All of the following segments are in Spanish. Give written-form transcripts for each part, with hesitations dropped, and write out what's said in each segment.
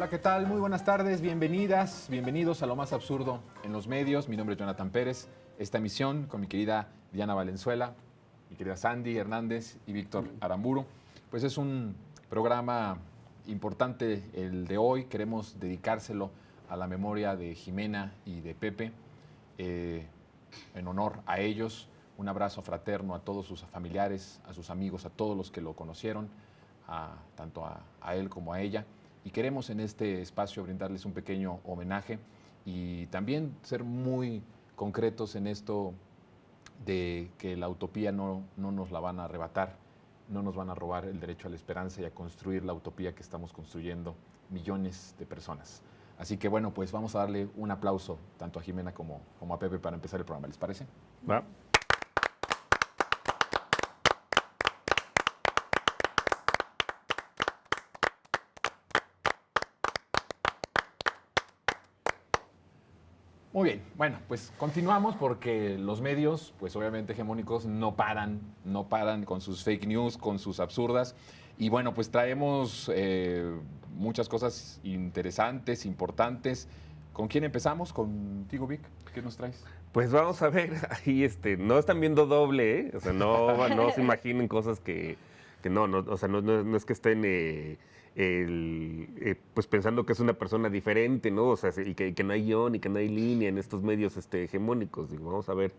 Hola, ¿qué tal? Muy buenas tardes, bienvenidas, bienvenidos a Lo Más Absurdo en los Medios. Mi nombre es Jonathan Pérez. Esta emisión con mi querida Diana Valenzuela, mi querida Sandy Hernández y Víctor Aramburu. Pues es un programa importante el de hoy. Queremos dedicárselo a la memoria de Jimena y de Pepe. En honor a ellos, un abrazo fraterno a todos sus familiares, a sus amigos, a todos los que lo conocieron, tanto a él como a ella. Y queremos en este espacio brindarles un pequeño homenaje y también ser muy concretos en esto de que la utopía no nos la van a arrebatar, no nos van a robar el derecho a la esperanza y a construir la utopía que estamos construyendo millones de personas. Así que bueno, pues vamos a darle un aplauso tanto a Jimena como a Pepe para empezar el programa. ¿Les parece? Va. Muy bien, bueno, pues continuamos porque los medios, pues obviamente hegemónicos, no paran con sus fake news, con sus absurdas. Y bueno, pues traemos muchas cosas interesantes, importantes. ¿Con quién empezamos? ¿Contigo, Vic? ¿Qué nos traes? Pues vamos a ver, ahí no están viendo doble, ¿eh? O sea, no se imaginen cosas que no, o sea, no es que estén pues pensando que es una persona diferente, ¿no? O sea, y que no hay guión y que no hay línea en estos medios hegemónicos. Digo, vamos a ver,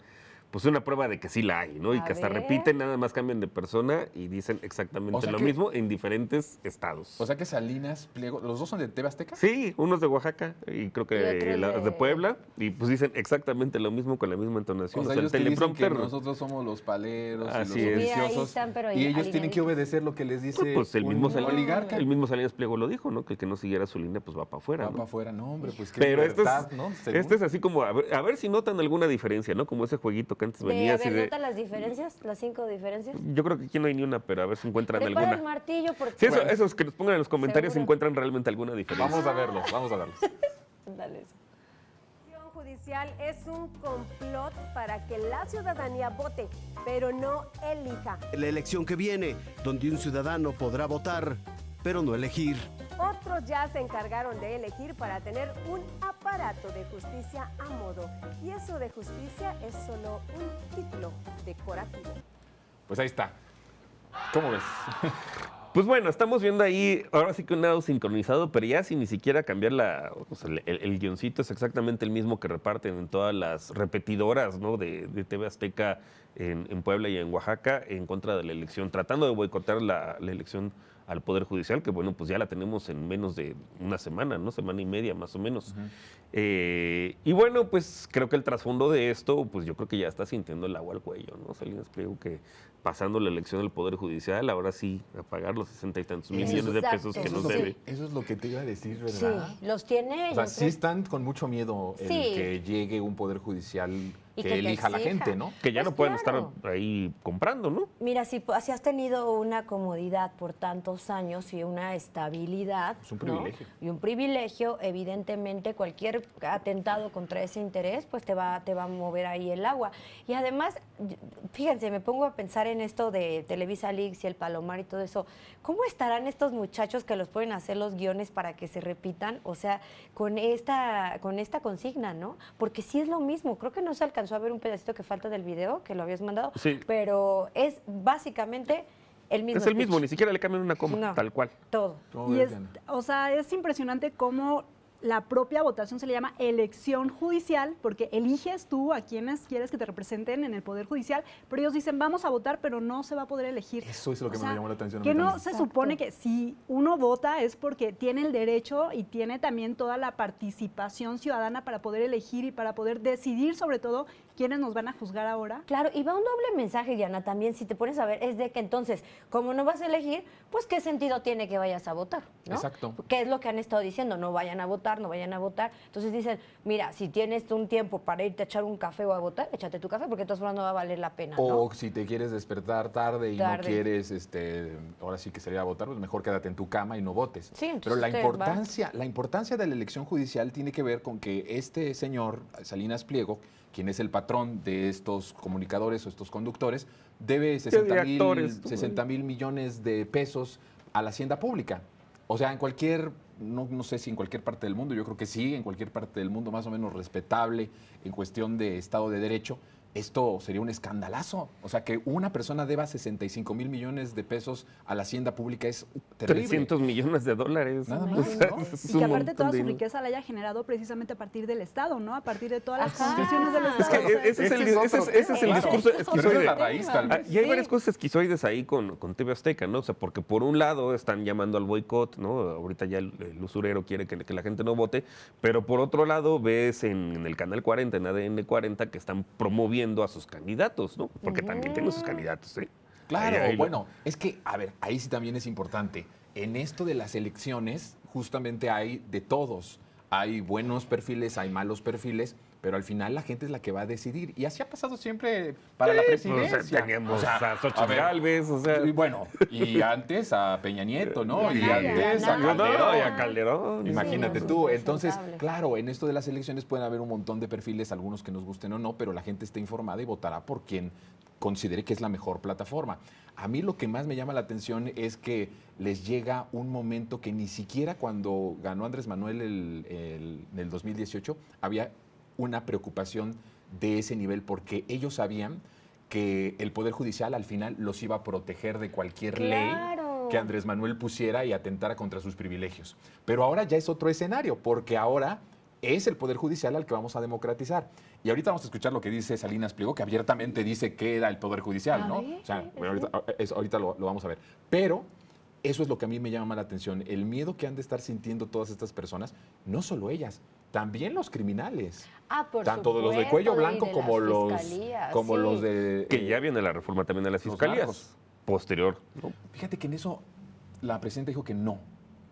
pues una prueba de que sí la hay, ¿no? Y que hasta repiten, nada más cambian de persona y dicen exactamente lo mismo en diferentes estados. O sea que Salinas Pliego, ¿los dos son de TV Azteca? Sí, uno es de Oaxaca y creo que de Puebla, y pues dicen exactamente lo mismo con la misma entonación. O sea, ellos dicen que nosotros somos los paleros así y los es. oficiosos, y ellos tienen que obedecer lo que les dice pues el mismo oligarca. El mismo Salinas Pliego lo dijo, ¿no? Que el que no siguiera su línea, pues va para afuera. Va para afuera, no, hombre, pues qué pero libertad, ¿no? Este es así como, a ver si notan alguna diferencia, ¿no? Como ese jueguito que antes venía así de... ¿Notan las diferencias? ¿Las 5 diferencias? Yo creo que aquí no hay ni una, pero a ver si encuentran Prepara alguna. el martillo porque... Sí, esos que nos pongan en los comentarios si ¿Seguro? encuentran realmente alguna diferencia. Vamos a verlos. Dale eso. La elección judicial es un complot para que la ciudadanía vote, pero no elija. La elección que viene, donde un ciudadano podrá votar, pero no elegir. Otros ya se encargaron de elegir para tener un aparato de justicia a modo. Y eso de justicia es solo un título decorativo. Pues ahí está. ¿Cómo ves? Pues bueno, estamos viendo ahí, ahora sí que un lado sincronizado, pero ya sin ni siquiera cambiar el guioncito, es exactamente el mismo que reparten en todas las repetidoras, ¿no? de TV Azteca en Puebla y en Oaxaca en contra de la elección, tratando de boicotear la elección al Poder Judicial, que bueno, pues ya la tenemos en menos de una semana, ¿no? Semana y media más o menos. Y bueno, pues creo que el trasfondo de esto, pues yo creo que ya está sintiendo el agua al cuello, ¿no? Salinas Pliego que pasando la elección del Poder Judicial, ahora sí, a pagar los 60 y tantos mil millones de pesos que nos debe. Eso es lo que te iba a decir, ¿verdad? Sí, los tiene. O sea, sí están con mucho miedo el que llegue un Poder Judicial que elija a la gente, ¿no? Que ya Pues no pueden claro. estar ahí comprando, ¿no? Mira, si has tenido una comodidad por tantos años y una estabilidad, Es un ¿no? privilegio. Y un privilegio, evidentemente cualquier atentado contra ese interés, pues te va a mover ahí el agua. Y además, fíjense, me pongo a pensar en esto de Televisa Leaks y el Palomar y todo eso. ¿Cómo estarán estos muchachos que los pueden hacer los guiones para que se repitan? O sea, con esta consigna, ¿no? Porque sí es lo mismo. Creo que no se alcanzó a ver un pedacito que falta del video que lo habías mandado, Sí. pero es básicamente el mismo. Es el mismo, speech. ni siquiera le cambian una coma, No. tal cual. Todo. ¿Cómo Y ves, es, Diana? o sea, es impresionante cómo la propia votación se le llama elección judicial, porque eliges tú a quienes quieres que te representen en el Poder Judicial, pero ellos dicen, vamos a votar, pero no se va a poder elegir. Eso es lo que me llamó la atención. a Que mí no también. se supone que si uno vota es porque tiene el derecho y tiene también toda la participación ciudadana para poder elegir y para poder decidir sobre todo quiénes nos van a juzgar ahora. Claro, y va un doble mensaje, Diana, también, si te pones a ver, es de que entonces, como no vas a elegir, pues qué sentido tiene que vayas a votar, ¿no? Exacto. ¿Qué es lo que han estado diciendo? No vayan a votar, no vayan a votar. Entonces dicen, mira, si tienes un tiempo para irte a echar un café o a votar, échate tu café, porque de todas formas no va a valer la pena, ¿no? O si te quieres despertar tarde y no quieres, ahora sí que salir a votar, pues mejor quédate en tu cama y no votes. Sí, pero la entonces importancia de la elección judicial tiene que ver con que este señor, Salinas Pliego, quien es el patrón de estos comunicadores o estos conductores, debe 60 mil millones de pesos a la hacienda pública. O sea, en cualquier no sé si en cualquier parte del mundo, yo creo que sí, en cualquier parte del mundo más o menos respetable en cuestión de Estado de Derecho, esto sería un escandalazo. O sea, que una persona deba 65 mil millones de pesos a la hacienda pública es terrible. 300 millones de dólares. Nada más, O sea, ¿no? es Y un que aparte montón toda de su dinero. riqueza la haya generado precisamente a partir del Estado, ¿no? A partir de todas las Ajá. instituciones del Es Estado. que O sea, ese es el discurso Pero esa es esquizoide. la raíz, tal vez. Y hay Sí. varias cosas esquizoides ahí con TV Azteca, ¿no? O sea, porque por un lado están llamando al boicot, ¿no? Ahorita ya el usurero quiere que la gente no vote, pero por otro lado ves en el Canal 40, en ADN 40, que están promoviendo a sus candidatos, ¿no? Porque también tienen sus candidatos, ¿sí? Claro, Ahí lo- bueno, es que, a ver, ahí sí también es importante. En esto de las elecciones, justamente hay de todos. Hay buenos perfiles, hay malos perfiles, pero al final la gente es la que va a decidir. Y así ha pasado siempre para la O sea, presidencia. teníamos O sea, a Xochitl a ver, Gálvez, o sea... y bueno, y antes a Peña Nieto, ¿no? Y Y a antes a Naya. Calderón. y a Calderón. Imagínate Sí, tú. es Entonces, impresentable. claro, en esto de las elecciones pueden haber un montón de perfiles, algunos que nos gusten o no, pero la gente está informada y votará por quien considere que es la mejor plataforma. A mí lo que más me llama la atención es que les llega un momento que ni siquiera cuando ganó Andrés Manuel en el 2018 había una preocupación de ese nivel, porque ellos sabían que el Poder Judicial al final los iba a proteger de cualquier ley Claro. que Andrés Manuel pusiera y atentara contra sus privilegios. Pero ahora ya es otro escenario, porque ahora es el Poder Judicial al que vamos a democratizar. Y ahorita vamos a escuchar lo que dice Salinas Pliego, que abiertamente dice que era el Poder Judicial, A ¿no? ver, O sea, sí, bueno, ahorita lo vamos a ver. Pero eso es lo que a mí me llama la atención, el miedo que han de estar sintiendo todas estas personas, no solo ellas, también los criminales. Ah, por Tanto de los de supuesto, cuello y blanco de como las los, fiscalías, como sí. los de... Que ya viene la reforma también de las los fiscalías. narcos. Posterior, ¿no? Fíjate que en eso la presidenta dijo que no,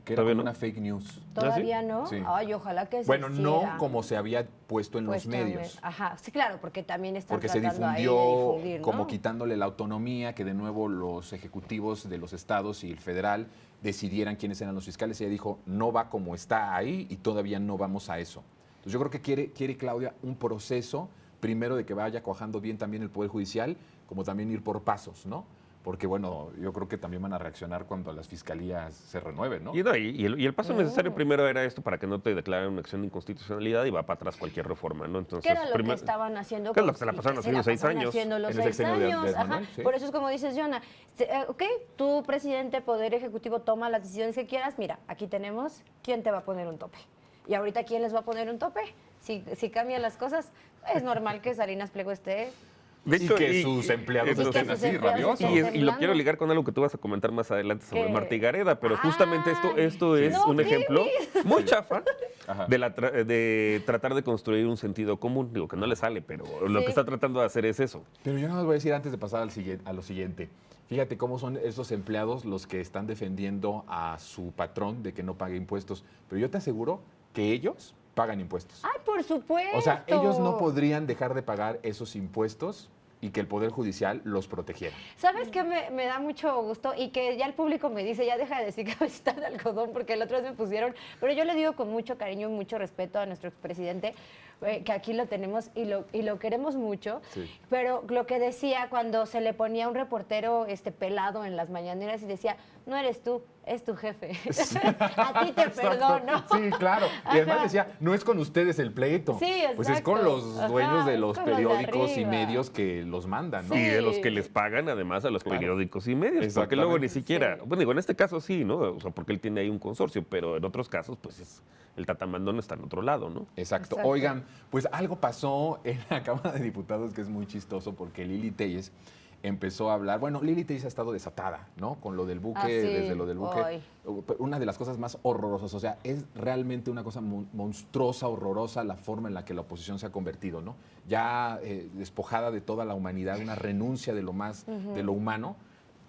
que era ¿Todavía como no? una fake news. ¿Todavía no? Sí. Ay, ojalá que se Bueno, no hiciera. como se había puesto en Puesto los en medios. Ajá, sí, claro, porque también están Porque se tratando ahí de difundió difundir, ¿no? como quitándole la autonomía, que de nuevo los ejecutivos de los estados y el federal decidieran quiénes eran los fiscales. Ella dijo, no va como está ahí y todavía no vamos a eso. Entonces yo creo que quiere Claudia un proceso, primero de que vaya cuajando bien también el Poder Judicial, como también ir por pasos, ¿no? Porque bueno, yo creo que también van a reaccionar cuando las fiscalías se renueven, ¿no? Y el paso necesario primero era esto para que no te declaren una acción de inconstitucionalidad y va para atrás cualquier reforma, ¿no? Entonces, ¿Qué era lo que primero- estaban haciendo? ¿Qué es lo con- que se la y pasaron que haciendo se la 6 pasaron años? haciendo los En el 6 sexenio de años, Andrés ajá. Manuel, sí. Por eso es como dices, Jonah, ok, tú, presidente, Poder Ejecutivo, toma las decisiones que quieras. Mira, aquí tenemos quién te va a poner un tope. Y ahorita, ¿quién les va a poner un tope? Si cambian las cosas, es normal que Salinas Pliego esté... De Y hecho, que sus empleados y que estén sus así, empleados rabiosos. estén y lo temblando. quiero ligar con algo que tú vas a comentar más adelante sobre ¿Qué? Marta y Gareda, pero justamente Ay, esto es no, un ejemplo muy chafa Ajá. de tratar de construir un sentido común. Digo que no le sale, pero lo Sí. que está tratando de hacer es eso. Pero yo no les voy a decir antes de pasar a lo siguiente. Fíjate cómo son esos empleados los que están defendiendo a su patrón de que no pague impuestos. Pero yo te aseguro que ellos pagan impuestos. ¡Ay, por supuesto! O sea, ellos no podrían dejar de pagar esos impuestos y que el Poder Judicial los protegiera. ¿Sabes qué me da mucho gusto? Y que ya el público me dice, ya deja de decir cabecita de algodón, porque el otro vez me pusieron, pero yo le digo con mucho cariño y mucho respeto a nuestro expresidente, que aquí lo tenemos y lo queremos mucho, Sí. pero lo que decía cuando se le ponía un reportero pelado en las mañaneras y decía, no eres tú, es tu jefe. A ti te Exacto. perdono. Sí, claro. Y además Ajá. decía, no es con ustedes el pleito. Sí, Pues es con exacto. los Ajá, dueños de es los con los de periódicos y arriba. medios que los mandan, ¿no? Y de los Sí. que les pagan además a los Claro. periódicos y medios. Porque luego ni Exactamente. siquiera, Sí. bueno, digo, en este caso sí, ¿no? O sea, porque él tiene ahí un consorcio, pero en otros casos, pues el tatamandón está en otro lado, ¿no? Exacto. Exacto. Oigan, pues algo pasó en la Cámara de Diputados que es muy chistoso porque Lili Téllez empezó a hablar. Bueno, Lili Téllez ha estado desatada, ¿no? Con lo del buque, Ah, sí. desde lo del buque. Ay. Una de las cosas más horrorosas, o sea, es realmente una cosa monstruosa, horrorosa la forma en la que la oposición se ha convertido, ¿no? Ya despojada de toda la humanidad, una renuncia de lo más, de lo humano.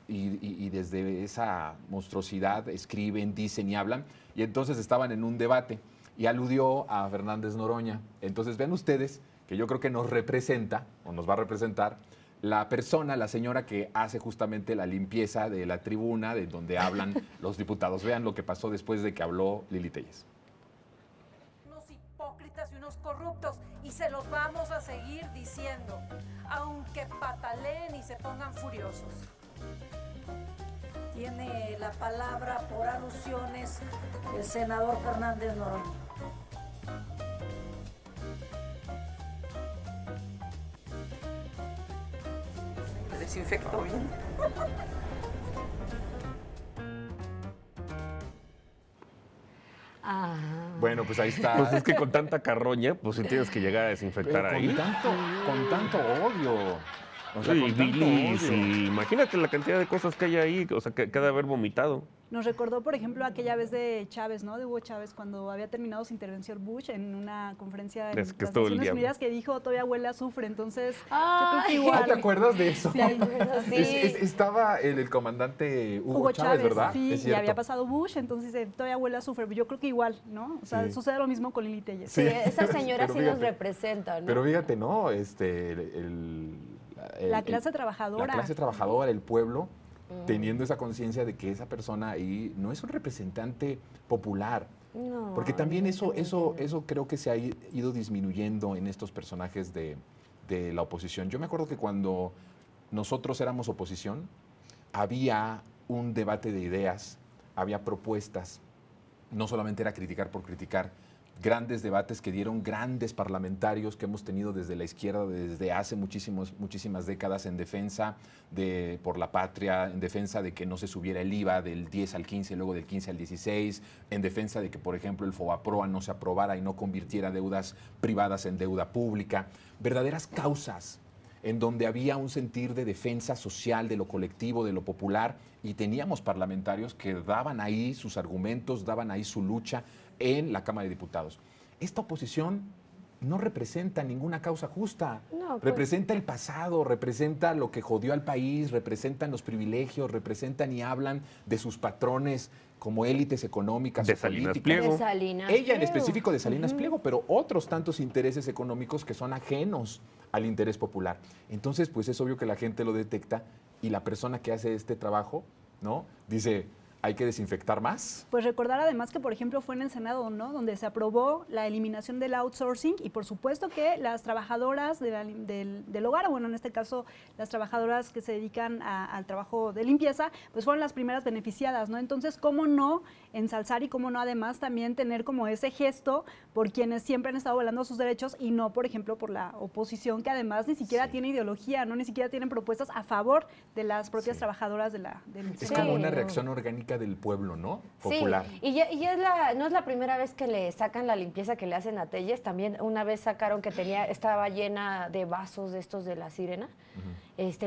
Y desde esa monstruosidad escriben, dicen y hablan. Y entonces estaban en un debate y aludió a Fernández Noroña. Entonces vean ustedes que yo creo que nos representa, o nos va a representar, la persona, la señora que hace justamente la limpieza de la tribuna, de donde hablan los diputados. Vean lo que pasó después de que habló Lili Téllez. Unos hipócritas y unos corruptos, y se los vamos a seguir diciendo, aunque pataleen y se pongan furiosos. Tiene la palabra por alusiones el senador Fernández Noroña. Me desinfecto bien. Ah. Bueno, pues ahí está. Pues es que con tanta carroña, pues sí tienes que llegar a desinfectar Pero ahí. con tanto odio. O sea, Y con tanto bilis, odio. y imagínate la cantidad de cosas que hay ahí, o sea, que ha de haber vomitado. Nos recordó, por ejemplo, aquella vez de Chávez, ¿no? De Hugo Chávez, cuando había terminado su intervención Bush en una conferencia en Es que las estuvo el Naciones diablo. Unidas que dijo, todavía huele a azufre, entonces yo creo Ay. que ¿Ah, igual. te acuerdas de eso? Sí, sí. Estaba el comandante Hugo Chávez, ¿verdad? Sí, Es y había cierto. pasado Bush, entonces todavía huele a azufre. Yo creo que igual, ¿no? O sea, Sí. sucede lo mismo con Lili Telles. Sí, esa señora Pero sí nos fíjate, representa, ¿no? Pero fíjate, ¿no? La clase trabajadora. La clase trabajadora, el pueblo, teniendo esa conciencia de que esa persona ahí no es un representante popular. No, Porque también eso evidentemente no. creo que se ha ido disminuyendo en estos personajes de la oposición. Yo me acuerdo que cuando nosotros éramos oposición, había un debate de ideas, había propuestas, no solamente era criticar por criticar, grandes debates que dieron grandes parlamentarios que hemos tenido desde la izquierda desde hace muchísimas décadas en defensa por la patria, en defensa de que no se subiera el IVA del 10 al 15, luego del 15 al 16, en defensa de que, por ejemplo, el FOBAPROA no se aprobara y no convirtiera deudas privadas en deuda pública. Verdaderas causas en donde había un sentir de defensa social, de lo colectivo, de lo popular, y teníamos parlamentarios que daban ahí sus argumentos, daban ahí su lucha en la Cámara de Diputados. Esta oposición no representa ninguna causa justa. No, pues. Representa el pasado, representa lo que jodió al país, representan los privilegios, representan y hablan de sus patrones como élites económicas De o Salinas políticas. Pliego. De Salinas Ella en Pliego. específico de Salinas Pliego, pero otros tantos intereses económicos que son ajenos al interés popular. Entonces, pues es obvio que la gente lo detecta y la persona que hace este trabajo, ¿no? Dice, hay que desinfectar más. Pues recordar además que, por ejemplo, fue en el Senado, ¿no? Donde se aprobó la eliminación del outsourcing y, por supuesto, que las trabajadoras del hogar, bueno, en este caso, las trabajadoras que se dedican al trabajo de limpieza, pues fueron las primeras beneficiadas, ¿no? Entonces, ¿cómo no ensalzar y cómo no, además, también tener como ese gesto por quienes siempre han estado velando sus derechos y no, por ejemplo, por la oposición, que además ni siquiera tiene ideología, ¿no? Ni siquiera tienen propuestas a favor de las propias trabajadoras del Es Sí, como una no. reacción orgánica del pueblo, ¿no? Popular. Sí, y no es la primera vez que le sacan la limpieza que le hacen a Telles. También una vez sacaron que estaba llena de vasos de estos de la sirena.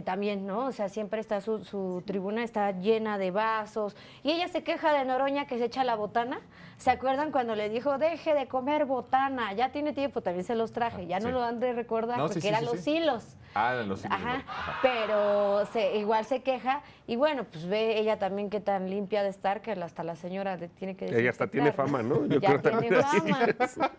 También, ¿no? O sea, siempre está su tribuna está llena de vasos. Y ella se queja de Noroña que se echa la botana. ¿Se acuerdan cuando le dijo, deje de comer botana? Ya tiene tiempo, también se los traje. Ya no Sí. lo han de recordar No, sí, porque sí, eran sí, los sí. hilos. Ah, en los hilos. Ajá, Ajá. pero igual se queja y bueno, pues ve ella también qué tan limpia de estar que hasta la señora le tiene que Ella hasta tiene desinfectar, fama, ¿no? Yo Ya creo tiene también. fama.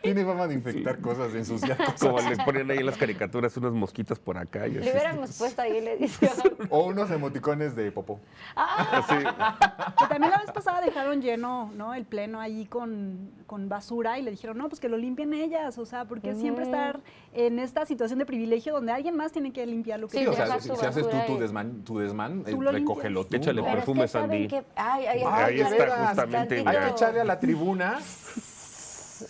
Tiene fama de infectar cosas, de ensuciar cosas. Como les ponen ahí en las caricaturas unas mosquitas por acá. Y Le así. hubiéramos puesto ahí la edición. O unos emoticones de popó. Así. Y también la vez pasada dejaron lleno, ¿no? El pleno ahí con basura y le dijeron, no, pues que lo limpien ellas, o sea, porque siempre estar en esta situación de privilegio donde alguien más tiene que limpiar lo que Sí, Sí, o sea, dejar si tu haces tú basura tu ahí. desmán, Tú lo recógelo tú. Échale ¿no? Pero perfume, es que ¿saben Sandy. qué? Ahí está veras, justamente tantito. Hay que echarle a la tribuna.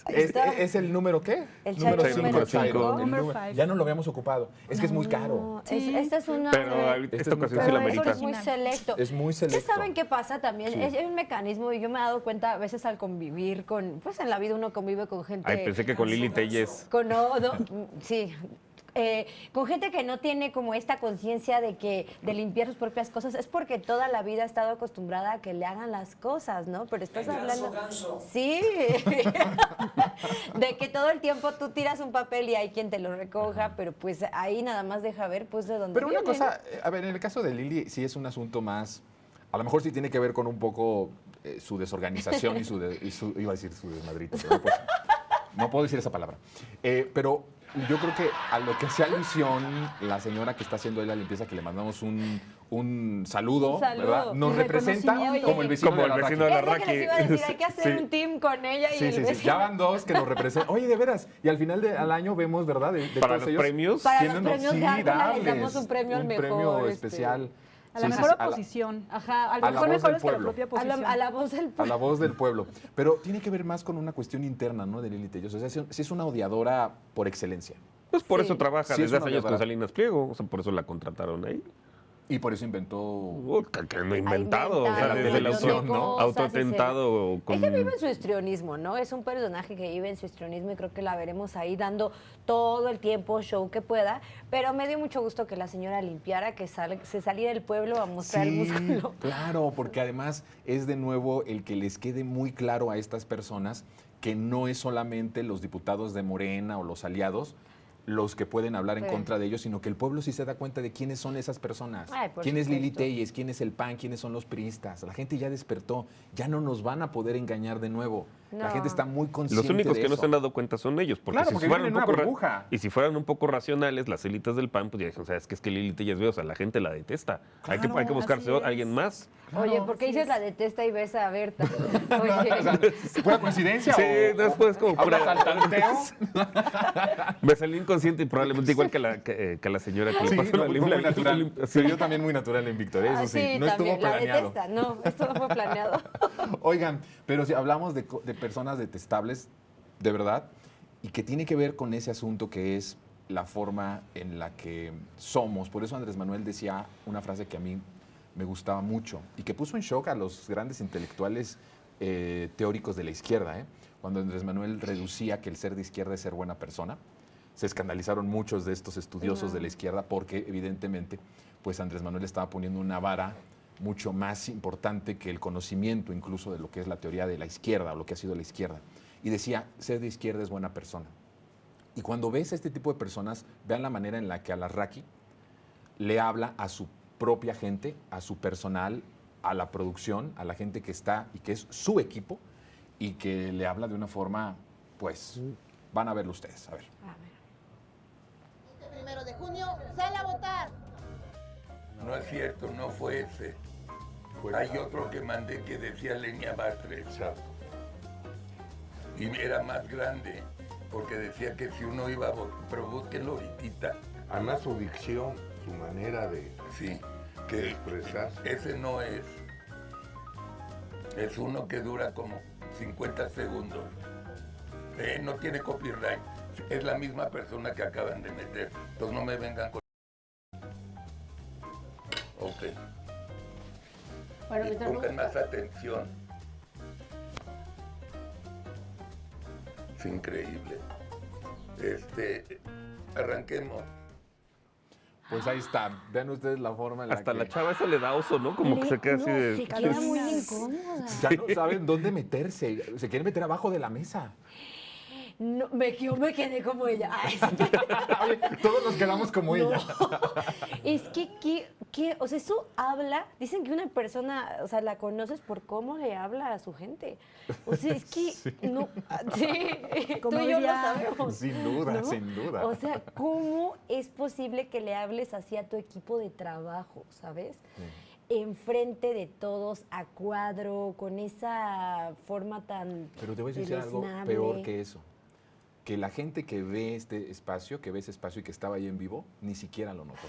Ahí está. ¿Es el número qué? El número Chairo número Chairo, cinco. el Number número- five. Ya no lo habíamos ocupado. Es que es muy caro. No, Sí. esta es una... Pero Este esta es ocasión muy sí la Pero eso merita. es muy selecto. Es muy ¿Ustedes selecto. saben qué pasa también? Sí. Es un mecanismo y yo me he dado cuenta a veces al convivir con... Pues en la vida uno convive con gente... Ay, pensé que con Lili Telles. Sí. Con gente que no tiene como esta conciencia de limpiar sus propias cosas, es porque toda la vida ha estado acostumbrada a que le hagan las cosas, ¿no? Pero estás hablando... Sí. De que todo el tiempo tú tiras un papel y hay quien te lo recoja, pero pues ahí nada más deja ver pues de dónde Pero una viene. cosa, a ver, en el caso de Lili sí es un asunto más, a lo mejor sí tiene que ver con un poco su desorganización y iba a decir su desmadrito, pero no puedo decir esa palabra. Pero yo creo que a lo que hace alusión la señora que está haciendo ahí la limpieza, que le mandamos un saludo, Un saludo. ¿verdad? Nos Un representa reconocimiento. como el vecino Como de el la vecino de la Es lo que les iba a decir, hay que hacer Sí. un team con ella y Sí, el sí, sí. vecino. Ya van dos que nos representan. Oye, de veras. Y al final al año vemos, ¿verdad? De Para todos los ellos, premios. Para tienen- los premios sí, Gárgola les darles damos un premio al mejor, premio especial. A la Sí, mejor sí, oposición. Ajá, A la Son voz del mejores que la pueblo. propia a oposición. la voz del A pueblo. la voz del pueblo. Pero tiene que ver más con una cuestión interna, ¿no? De Lili Telles. O sea, sí es una odiadora por excelencia. Pues por Sí. eso trabaja Sí, es desde una hace años con odiadora. Salinas Pliego, o sea, por eso la contrataron ahí. Y por eso inventó... Que no inventado, o sea, inventado desde un el montón de auto, ¿no? cosas, Autoatentado con... Es que vive en su histrionismo, ¿no? Es un personaje que vive en su histrionismo y creo que la veremos ahí dando todo el tiempo, show que pueda. Pero me dio mucho gusto que la señora limpiara, que se saliera del pueblo a mostrar el músculo. Claro, porque además es de nuevo el que les quede muy claro a estas personas que no es solamente los diputados de Morena o los aliados los que pueden hablar en Sí. contra de ellos, sino que el pueblo sí se da cuenta de quiénes son esas personas. Ay, por ¿Quién es Lili supuesto. Telles? ¿Quién es el PAN? ¿Quiénes son los priistas? La gente ya despertó, ya no nos van a poder engañar de nuevo. La No. gente está muy consciente Los únicos de que no eso. se han dado cuenta son ellos, porque Claro, si porque fueran viven un en poco una burbuja. y si fueran un poco racionales, las élites del PAN, pues ya dijeron, ¿sabes qué? Es que Lili Telles veo, o sea, la gente la detesta. Hay que Claro, buscarse así es. alguien más. Oye, ¿por qué así dices es. la detesta y ves a Berta? Oye, ¿Pura coincidencia? Sí, o- después como ¿Hablas pura... al tanteo? Me salió inconsciente y probablemente igual que la señora que Sí, le pasó no, a fue Lim- muy natural. Sí. Se vio también muy natural en Víctor, eso ah, sí, sí, no estuvo también, la planeado. detesta. No, esto no fue planeado. Oigan, pero si hablamos de personas detestables, de verdad, y que tiene que ver con ese asunto que es la forma en la que somos. Por eso Andrés Manuel decía una frase que a mí me gustaba mucho y que puso en shock a los grandes intelectuales teóricos de la izquierda. Cuando Andrés Manuel reducía que el ser de izquierda es ser buena persona, se escandalizaron muchos de estos estudiosos de la izquierda porque evidentemente pues Andrés Manuel estaba poniendo una vara mucho más importante que el conocimiento incluso de lo que es la teoría de la izquierda o lo que ha sido la izquierda. Y decía, ser de izquierda es buena persona. Y cuando ves a este tipo de personas, vean la manera en la que Alarraqui le habla a su propia gente, a su personal, a la producción, a la gente que está y que es su equipo y que le habla de una forma, pues, van a verlo ustedes. A ver. Este 1 de junio, sale a votar. No es cierto, no fue ese. Hay otro que mandé que decía Lenia Bastre. Exacto. Y era más grande, porque decía que si uno iba a votar, pero búsquenlo ahorita. Además su dicción, su manera de Sí, que expresarse. ese no es. Es uno que dura como 50 segundos. No tiene copyright. Es la misma persona que acaban de meter. Entonces no me vengan con... Ok. Bueno, Y mientras pongan más atención. Es increíble. Arranquemos. Pues ahí está. Vean ustedes la forma en la Hasta que la chava esa le da oso, ¿no? Como que se queda así de... Se queda muy incómoda. ya no saben dónde meterse. Se quieren meter abajo de la mesa. No, yo me quedé como ella. Ay, sí. Oye, todos nos quedamos como ella. Es que, o sea, eso habla, dicen que una persona, o sea, la conoces por cómo le habla a su gente. O sea, es que, no, sí, Como tú y yo lo diría- sabemos. Sin duda, ¿no? sin duda. O sea, ¿cómo es posible que le hables así a tu equipo de trabajo, sabes? Enfrente de todos, a cuadro, con esa forma tan Pero te voy a decir algo deleznable. peor que eso. Que la gente que ve este espacio, que ve ese espacio y que estaba ahí en vivo, ni siquiera lo notó.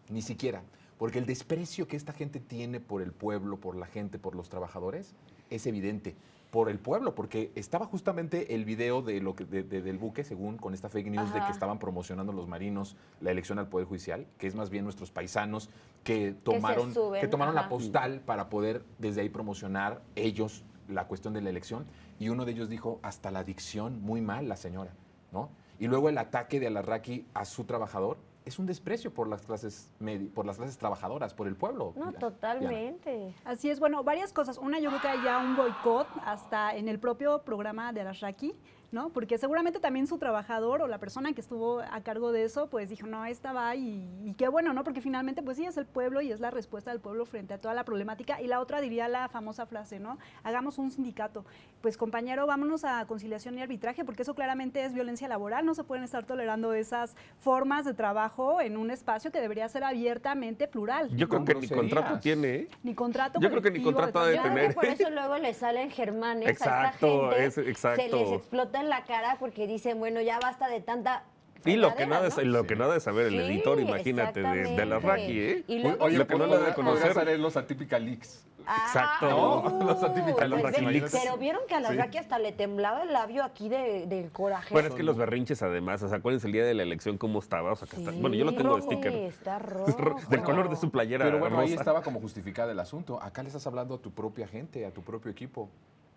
Ni siquiera. Porque el desprecio que esta gente tiene por el pueblo, por la gente, por los trabajadores, es evidente. Por el pueblo, porque estaba justamente el video de del buque, según con esta fake news de Ajá. que estaban promocionando los marinos la elección al Poder Judicial, que es más bien nuestros paisanos que tomaron, suben, la ajá. postal para poder desde ahí promocionar ellos la cuestión de la elección. Y uno de ellos dijo, hasta la dicción, muy mal la señora, ¿no? Y luego el ataque de Alarraqui a su trabajador es un desprecio por las clases por las clases trabajadoras, por el pueblo. No, Diana. totalmente. Así es, bueno, varias cosas. Una, yo creo que hay ya un boicot hasta en el propio programa de Alarraqui, ¿no? Porque seguramente también su trabajador o la persona que estuvo a cargo de eso, pues dijo, no, esta va y qué bueno, ¿no? Porque finalmente, pues sí, es el pueblo y es la respuesta del pueblo frente a toda la problemática. Y la otra diría la famosa frase, ¿no? Hagamos un sindicato. Pues compañero, vámonos a conciliación y arbitraje, porque eso claramente es violencia laboral. No se pueden estar tolerando esas formas de trabajo en un espacio que debería ser abiertamente plural. Yo creo Con que ni groserías. contrato tiene, ¿eh? Ni contrato Yo creo que ni colectivo contrato ha de Yo creo tener. que por eso luego le salen germanes Exacto, a esta gente. exacto. Se les explota en la cara porque dicen, bueno, ya basta de tanta Y lo que, Verdadera, no ha de, lo que no ha de saber el Sí, editor, imagínate, de la Raki, ¿eh? Y luego Oye, lo que no podría- lo ha de conocer. podría salir los Atypical Leaks. Exacto. No, los atípicos, los pues, Raquilix. pero vieron que a la Sí. Raki hasta le temblaba el labio aquí del coraje. Bueno, es que los berrinches además, o sea, acuérdense el día de la elección cómo estaba, o sea, que está, bueno, yo lo tengo de Sí, sticker. está rojo. Del color de su playera Pero bueno, ahí rosa. estaba como justificada el asunto. Acá le estás hablando a tu propia gente, a tu propio equipo.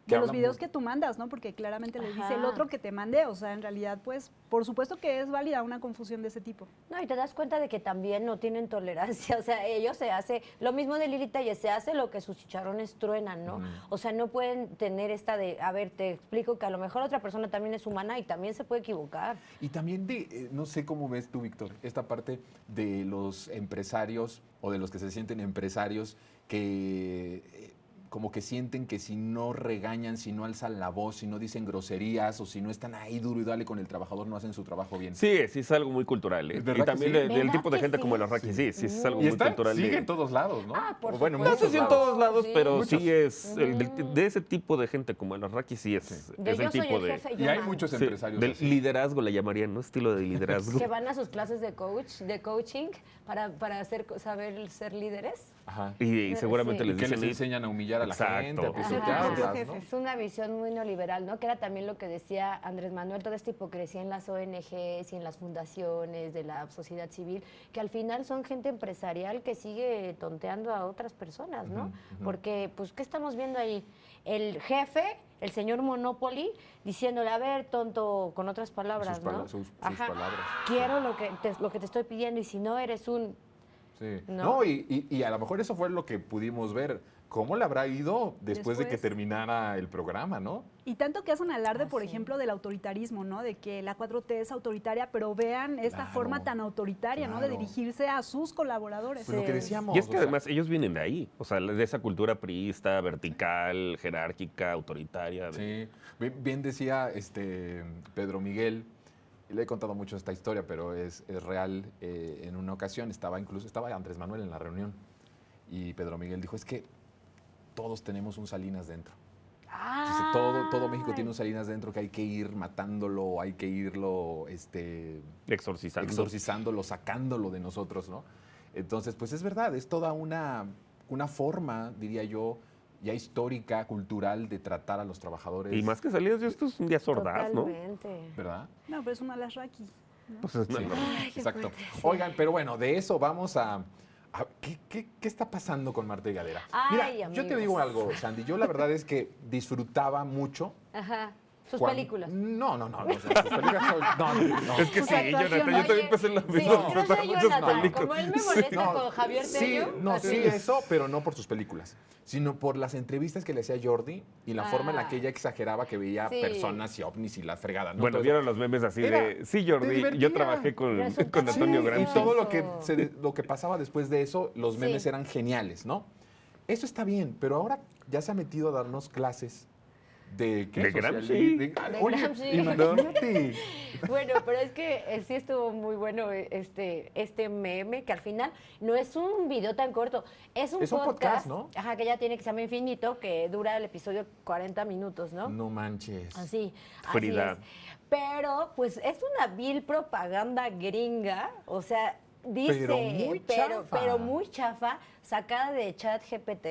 De los hablan videos muy- que tú mandas, ¿no? Porque claramente le dice Ajá. el otro que te mandé. O sea, en realidad, pues, por supuesto que es válida una confusión de ese tipo. No, y te das cuenta de que también no tienen tolerancia. O sea, ellos se hace, lo mismo de Lili Telles, se hace lo que sus chicharrones truenan, ¿no? O sea, no pueden tener esta de, a ver, te explico que a lo mejor otra persona también es humana y también se puede equivocar. Y también no sé cómo ves tú, Víctor, esta parte de los empresarios o de los que se sienten empresarios que como que sienten que si no regañan, si no alzan la voz, si no dicen groserías o si no están ahí duro y dale con el trabajador, no hacen su trabajo bien. Sí, sí es algo muy cultural, ¿eh? ¿Verdad Y que también sí? del ¿Verdad tipo de que gente sí? como la Raki, sí, sí es algo Y muy está, cultural. sigue en todos lados, ¿no? Ah, por O bueno, en No supuesto. sé si en muchos todos lados, Sí. pero Muchos. sí es, de ese tipo de gente como la Raki, sí es De el yo soy tipo el de... jefe, Y yo hay mando. muchos Sí, empresarios del así. liderazgo la llamarían, ¿no? Estilo de liderazgo. Que van a sus clases de coaching para saber ser líderes. Ajá. Y seguramente Sí. les Que les dicen... enseñan a humillar a la Exacto. gente, a Ajá, pisotearlas, ¿no? Es una visión muy neoliberal, ¿no? Que era también lo que decía Andrés Manuel, toda esta hipocresía en las ONGs y en las fundaciones de la sociedad civil, que al final son gente empresarial que sigue tonteando a otras personas, ¿no? Porque, pues, ¿qué estamos viendo ahí? El jefe, el señor Monopoly, diciéndole, a ver, tonto, con otras palabras, Sus ¿no? pala- sus Ajá. palabras. Quiero lo que te estoy pidiendo y si no eres un... Sí. ¿No? No, y a lo mejor eso fue lo que pudimos ver. ¿Cómo le habrá ido después de que Después. terminara el programa, no? Y tanto que hacen alarde, Ah, por sí. ejemplo, del autoritarismo, ¿no? De que la 4T es autoritaria, pero vean esta Claro, forma tan autoritaria, ¿no? De claro. dirigirse a sus colaboradores. Pues lo que decíamos. Y es que o sea, además ellos vienen de ahí, o sea, de esa cultura priista, vertical, jerárquica, autoritaria. Sí, bien decía Pedro Miguel, y le he contado mucho esta historia, pero es real. En una ocasión estaba Andrés Manuel en la reunión y Pedro Miguel dijo, es que todos tenemos un Salinas dentro. Dice, todo México tiene un Salinas dentro que hay que ir matándolo, hay que irlo exorcizándolo, sacándolo de nosotros, ¿no? Entonces, pues es verdad, es toda una forma, diría yo, ya histórica, cultural, de tratar a los trabajadores. Y más que salidas, esto es un día sordaz, ¿no? Totalmente. ¿Verdad? No, pero es una las Raki. Pues es una- Sí, Ay, qué exacto. fuerte, sí. Oigan, pero bueno, de eso vamos a ¿qué está pasando con Marta y Gadera? Mira, Ay, yo te amigos. digo algo, Sandy. Yo la verdad es que disfrutaba mucho. Ajá. Sus cuan- películas. No, o sea, sus películas no. Es que Sus sí, actuaciones. Jonathan, yo también pensé en lo Sí, mismo. yo disfrutar soy muchas Jonathan, películas. como él me molesta No, con Javier sí, Tello. no, así. sí, eso, pero no por sus películas, sino por las entrevistas que le hacía Jordi y la forma en la que Ah. ella exageraba que veía Sí. personas y ovnis y la fregada, ¿no? Bueno, Todo vieron los memes así Era- de, sí, te Jordi, divertía. yo trabajé con Resultaba Antonio muy y Gramsci. todo Eso. lo que pasaba después de eso, los memes Sí. eran geniales, ¿no? Eso está bien, pero ahora ya se ha metido a darnos clases de ¿qué? De Gramsci. De Oye, Gramsci. imagínate. Bueno, pero es que sí estuvo muy bueno este meme, que al final no es un video tan corto, es un podcast, ¿no? Ajá, que ya tiene que se llama Infinito, que dura el episodio 40 minutos, ¿no? No manches. Así Frida. es. Pero, pues, es una vil propaganda gringa, o sea, dice, Pero muy chafa. pero muy chafa, sacada de ChatGPT,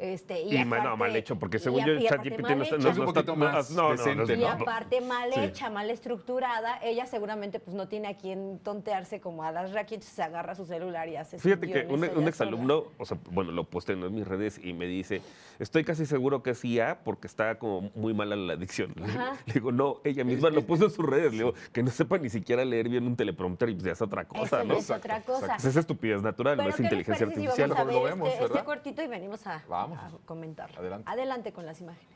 y Y mal aparte- hecho, porque y según a- yo, y aparte ChatGPT mal no está... hecha. Es un poquito más decente, Y ¿no? aparte mal Sí. hecha, mal estructurada, ella seguramente pues no tiene a quien tontearse como a las Raki, entonces se agarra su celular y hace sus Fíjate que guiones un ella sola. exalumno, o sea, bueno, lo posté en mis redes y me dice, estoy casi seguro que es IA porque está como muy mala la dicción. Ajá. Le digo, no, ella misma lo puso en sus redes. Le digo, que no sepa ni siquiera leer bien un teleprompter y pues ya es otra cosa, Eso ¿no? ya es otra cosa. Pues es estupidez natural, no Pero es ¿qué les inteligencia parece si artificial. vamos a Mejor lo ver vemos, este ¿verdad? cortito y venimos a comentarlo. Adelante. Adelante con las imágenes.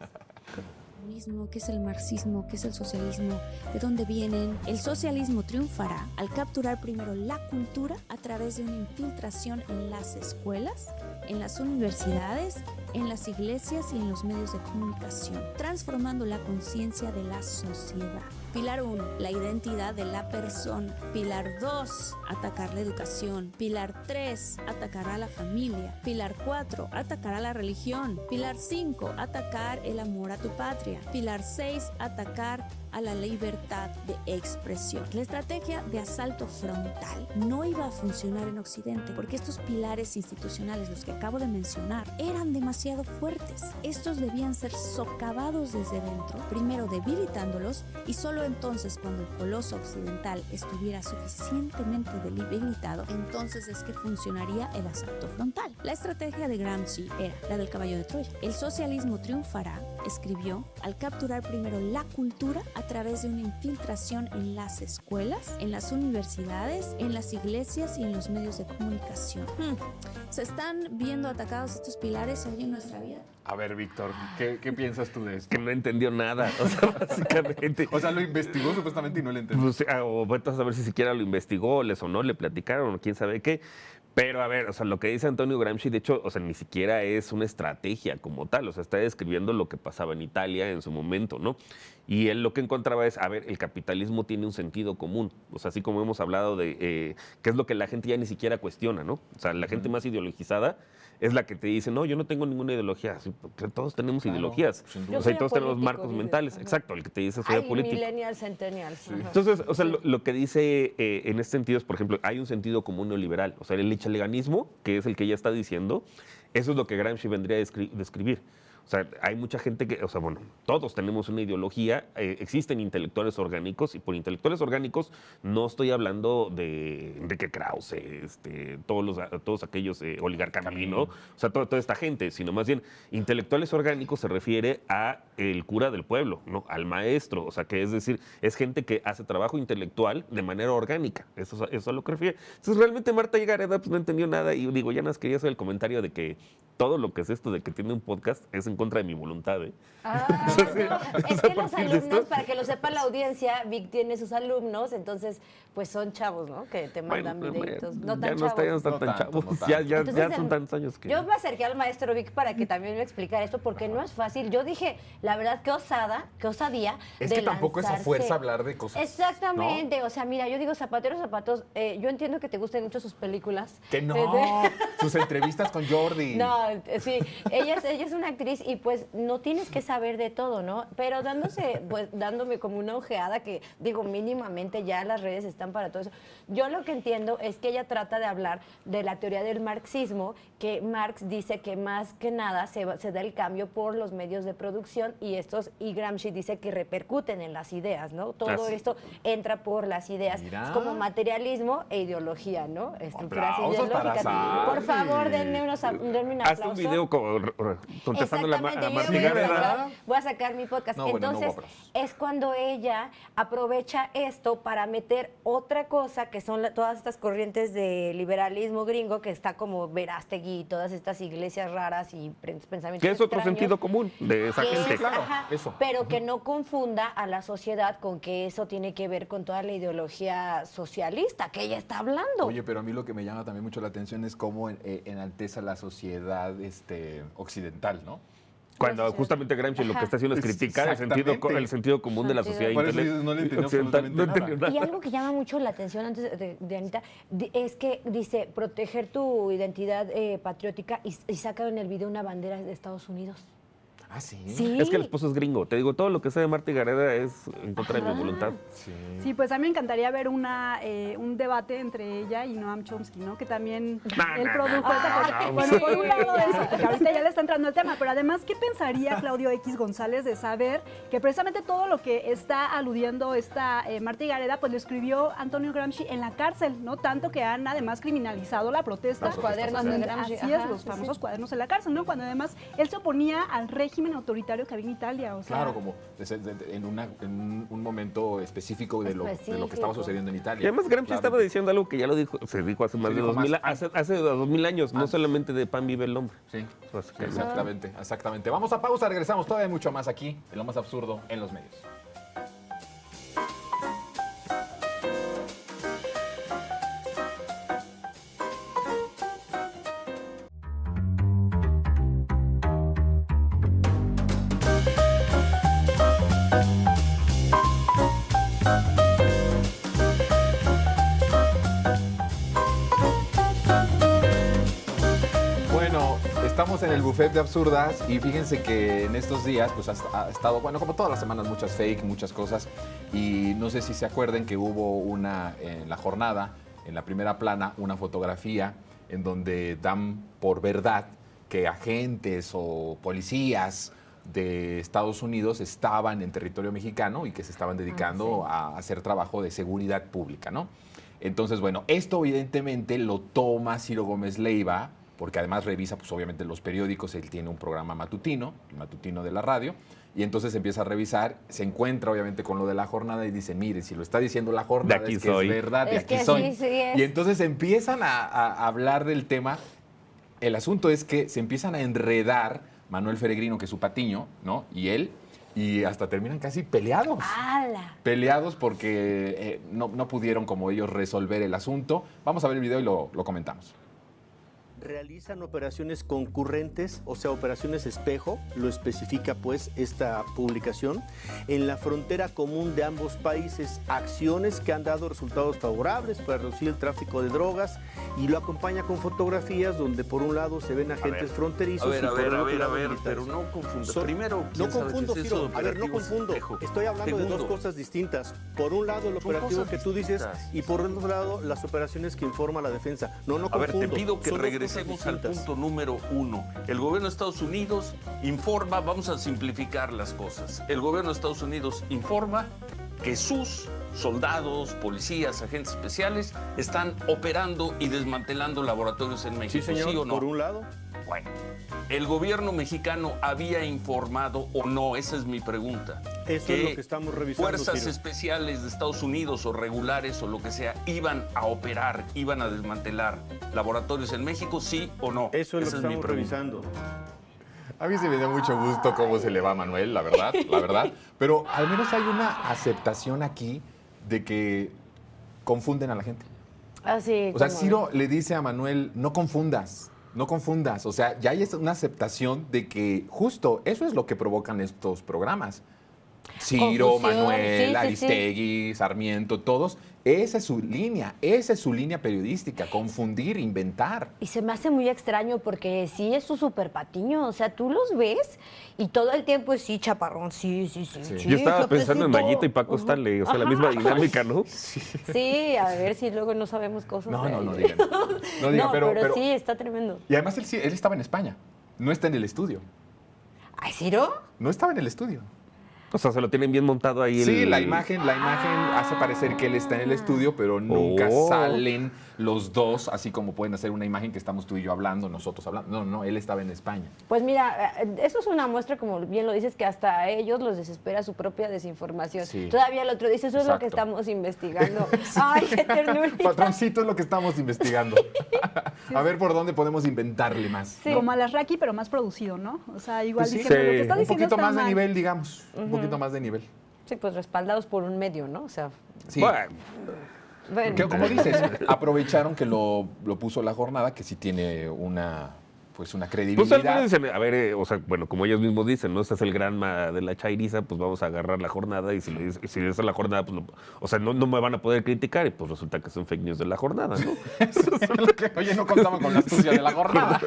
¿Qué es el marxismo? ¿Qué es el socialismo? ¿De dónde vienen? El socialismo triunfará al capturar primero la cultura a través de una infiltración en las escuelas en las universidades, en las iglesias y en los medios de comunicación, transformando la conciencia de la sociedad. Pilar 1, la identidad de la persona. Pilar 2, atacar la educación. Pilar 3, atacar a la familia. Pilar 4, atacar a la religión. Pilar 5, atacar el amor a tu patria. Pilar 6, atacar a la libertad de expresión. La estrategia de asalto frontal no iba a funcionar en Occidente porque estos pilares institucionales, los que acabo de mencionar, eran demasiado fuertes. Estos debían ser socavados desde dentro, primero debilitándolos, y solo entonces, cuando el coloso occidental estuviera suficientemente debilitado, entonces es que funcionaría el asalto frontal. La estrategia de Gramsci era la del caballo de Troya. El socialismo triunfará, escribió, al capturar primero la cultura a través de una infiltración en las escuelas, en las universidades, en las iglesias y en los medios de comunicación. ¿Se están viendo atacados estos pilares hoy en nuestra vida? A ver, Víctor, ¿qué piensas tú de esto? Que no entendió nada, o sea, básicamente. O sea, lo investigó supuestamente y no lo entendió. Pues, o vete a saber si siquiera lo investigó, les sonó, le platicaron, o quién sabe qué. Pero a ver, o sea, lo que dice Antonio Gramsci, de hecho, o sea, ni siquiera es una estrategia como tal, o sea, está describiendo lo que pasaba en Italia en su momento, ¿no? Y él lo que encontraba es, a ver, el capitalismo tiene un sentido común, o sea, así como hemos hablado de qué es lo que la gente ya ni siquiera cuestiona, ¿no? O sea, la gente más ideologizada es la que te dice, no, yo no tengo ninguna ideología, sí, porque todos tenemos ideologías, o sea, y todos tenemos marcos mentales, exacto, el que te dice soy político. Millennials, centennials. Sí. Entonces, o sea, lo que dice en este sentido es, por ejemplo, hay un sentido común neoliberal, o sea, el echaleganismo, que es el que ella está diciendo, eso es lo que Gramsci vendría a describir. O sea, hay mucha gente que, o sea, bueno, todos tenemos una ideología, existen intelectuales orgánicos, y por intelectuales orgánicos no estoy hablando de Enrique Krause, todos aquellos Oligar Camino, o sea, toda esta gente, sino más bien intelectuales orgánicos se refiere a el cura del pueblo, ¿no? Al maestro, o sea, que es decir, es gente que hace trabajo intelectual de manera orgánica, eso es a lo que refiere. Entonces, realmente Marta Gareda pues no entendió nada, y digo, ya nos quería hacer el comentario de que todo lo que es esto de que tiene un podcast es en contra de mi voluntad, ¿eh? Es que los alumnos, para que lo sepa la audiencia, Vic tiene sus alumnos, entonces, pues son chavos, ¿no? Que te mandan videitos. No tan chavos. Ya no están tan chavos. Ya son tantos años que... Yo me acerqué al maestro Vic para que también me explicara esto, porque no es fácil. Yo dije, la verdad, qué osadía es que tampoco es a fuerza hablar de cosas. Exactamente. ¿No? O sea, mira, yo digo, zapateros, zapatos, yo entiendo que te gusten mucho sus películas. Que no, sus entrevistas con Jordi. No, sí, ella es una actriz y pues no tienes que saber de todo, ¿no? Pero dándome como una ojeada que, digo, mínimamente ya las redes están para todo eso. Yo lo que entiendo es que ella trata de hablar de la teoría del marxismo, que Marx dice que más que nada se da el cambio por los medios de producción y Gramsci dice que repercuten en las ideas, ¿no? Todo esto entra por las ideas. Mira. Es como materialismo e ideología, ¿no? Estructuras Aplausos ideológicas. para Por favor, denme un aplauso. Haz un video contestando a Marta Yo Gareda. voy a sacar mi podcast. No, bueno, Entonces, es cuando ella aprovecha esto para meter otra cosa, que son todas estas corrientes de liberalismo gringo, que está como Verástegui y todas estas iglesias raras y pensamientos Que es otro extraños, sentido común de esa que gente. es, ajá, eso. pero que no confunda a la sociedad con que eso tiene que ver con toda la ideología socialista que ella está hablando. Oye, pero a mí lo que me llama también mucho la atención es cómo enalteza la sociedad occidental, ¿no? Cuando justamente Gramsci lo que está haciendo es criticar el sentido común de la sociedad Por eso no le entendió absolutamente nada. Y algo que llama mucho la atención antes de Anita, es que dice proteger tu identidad patriótica y saca en el video una bandera de Estados Unidos. Ah, sí. Es que el esposo es gringo. Te digo, todo lo que sabe Marta Gareda es en contra de mi voluntad. Sí, pues a mí me encantaría ver un debate entre ella y Noam Chomsky, ¿no? Que también él produjo esa cosa. Bueno, por un lado eso, que ahorita ya le está entrando el tema, pero además, ¿qué pensaría Claudio X González de saber que precisamente todo lo que está aludiendo esta Marta Gareda, pues lo escribió Antonio Gramsci en la cárcel, ¿no? Tanto que han además criminalizado la protesta. Los cuadernos de Gramsci. Así es, los famosos cuadernos en la cárcel, ¿no? Cuando además él se oponía al régimen autoritario que había en Italia. O sea, claro, como en un momento específico de lo que estaba sucediendo en Italia. Y además Gramsci estaba diciendo algo que ya se dijo hace más de 2000 años, no solamente de pan vive el hombre. Sí, exactamente. Vamos a pausa, regresamos todavía mucho más aquí, en Lo Más Absurdo en los Medios. buffet de absurdas y fíjense que en estos días pues ha estado, bueno, como todas las semanas, muchas fake, muchas cosas y no sé si se acuerden que hubo en la jornada, en la primera plana, una fotografía en donde dan por verdad que agentes o policías de Estados Unidos estaban en territorio mexicano y que se estaban dedicando a hacer trabajo de seguridad pública, ¿no? Entonces, bueno, esto evidentemente lo toma Ciro Gómez Leiva, porque además revisa, pues obviamente, los periódicos. Él tiene un programa matutino, el matutino de la radio, y entonces empieza a revisar, se encuentra obviamente con lo de la jornada y dice, mire, si lo está diciendo la jornada, de aquí es que soy. es verdad, de Es aquí que soy. sí, sí es. Y entonces empiezan a hablar del tema. El asunto es que se empiezan a enredar Manuel Feregrino, que es su patiño, ¿no? Y él, y hasta terminan casi peleados. ¡Hala! Peleados porque no pudieron como ellos resolver el asunto. Vamos a ver el video y lo comentamos. Realizan operaciones concurrentes, o sea, operaciones espejo, lo especifica pues esta publicación, en la frontera común de ambos países, acciones que han dado resultados favorables para reducir el tráfico de drogas, y lo acompaña con fotografías donde por un lado se ven agentes fronterizos y por el otro lado militares. pero no confundas. Son- Primero, No ¿quién sabe confundo, qué es eso Ciro. de A ver, no operativos confundo. espejo? Estoy hablando de dos Segundo. cosas distintas. Por un lado, el Son operativo cosas que tú dices distintas. y por el otro lado, las operaciones que informa la defensa. No A ver, confundo. te pido que Son dos regresemos cosas al distintas. punto número 1. El gobierno de Estados Unidos informa, vamos a simplificar las cosas. El gobierno de Estados Unidos informa que sus soldados, policías, agentes especiales están operando y desmantelando laboratorios en Sí, México. señor, ¿Sí o no? por un lado. Bueno, ¿el gobierno mexicano había informado o no? Esa es mi pregunta. Eso es lo que estamos revisando, Fuerzas Ciro. especiales de Estados Unidos o regulares o lo que sea iban a operar, iban a desmantelar laboratorios en México, ¿sí o no? Eso es Esa lo que mi estamos pregunta. revisando. A mí se me dio mucho gusto cómo se le va a Manuel, la verdad, la verdad. Pero al menos hay una aceptación aquí de que confunden a la gente. Así. O sea, Ciro le dice a Manuel, no confundas. O sea, ya hay una aceptación de que justo eso es lo que provocan estos programas. Ciro, Confusión, Manuel, sí, sí, Aristegui, Sarmiento, todos. Esa es su línea periodística, confundir, inventar. Y se me hace muy extraño porque sí es su super patiño, o sea, tú los ves y todo el tiempo es sí, chaparrón, sí. Yo estaba pensando en Mayito. Mayito y Paco Stanley, o sea, la misma dinámica, ¿no? Sí, a ver si luego no sabemos cosas. No, de no ellos. digan. No digan, pero sí, está tremendo. Y además él estaba en España, no está en el estudio. ¿Ay, Ciro? No estaba en el estudio. O sea, se lo tienen bien montado ahí. Sí, la imagen hace parecer que él está en el estudio, pero nunca salen los dos, así como pueden hacer una imagen que estamos tú y yo hablando, nosotros hablando. No, él estaba en España. Pues mira, eso es una muestra, como bien lo dices, que hasta a ellos los desespera su propia desinformación. Sí. Todavía el otro dice, eso es lo que Exacto. estamos investigando. Ay, qué ternurita. Patroncito es lo que estamos investigando. A ver por dónde podemos inventarle más. Sí. Como a las Raki, pero más producido, ¿no? O sea, igual Pues sí, diciendo lo que está un diciendo poquito está más de mal. nivel, digamos. Un poquito más de nivel. Sí, pues respaldados por un medio, ¿no? O sea, Sí. bueno. Que, como dices, aprovecharon que lo puso la jornada, que sí tiene una Pues credibilidad. algunos dicen, a ver, o sea, bueno, como ellos mismos dicen, ¿no? Este es el granma de la chairiza, pues vamos a agarrar la jornada y si esa es la jornada, pues, o sea, no me van a poder criticar y pues resulta que son fake news de la jornada, ¿no? Eso es lo que, oye, no contaban con la astucia de la jornada.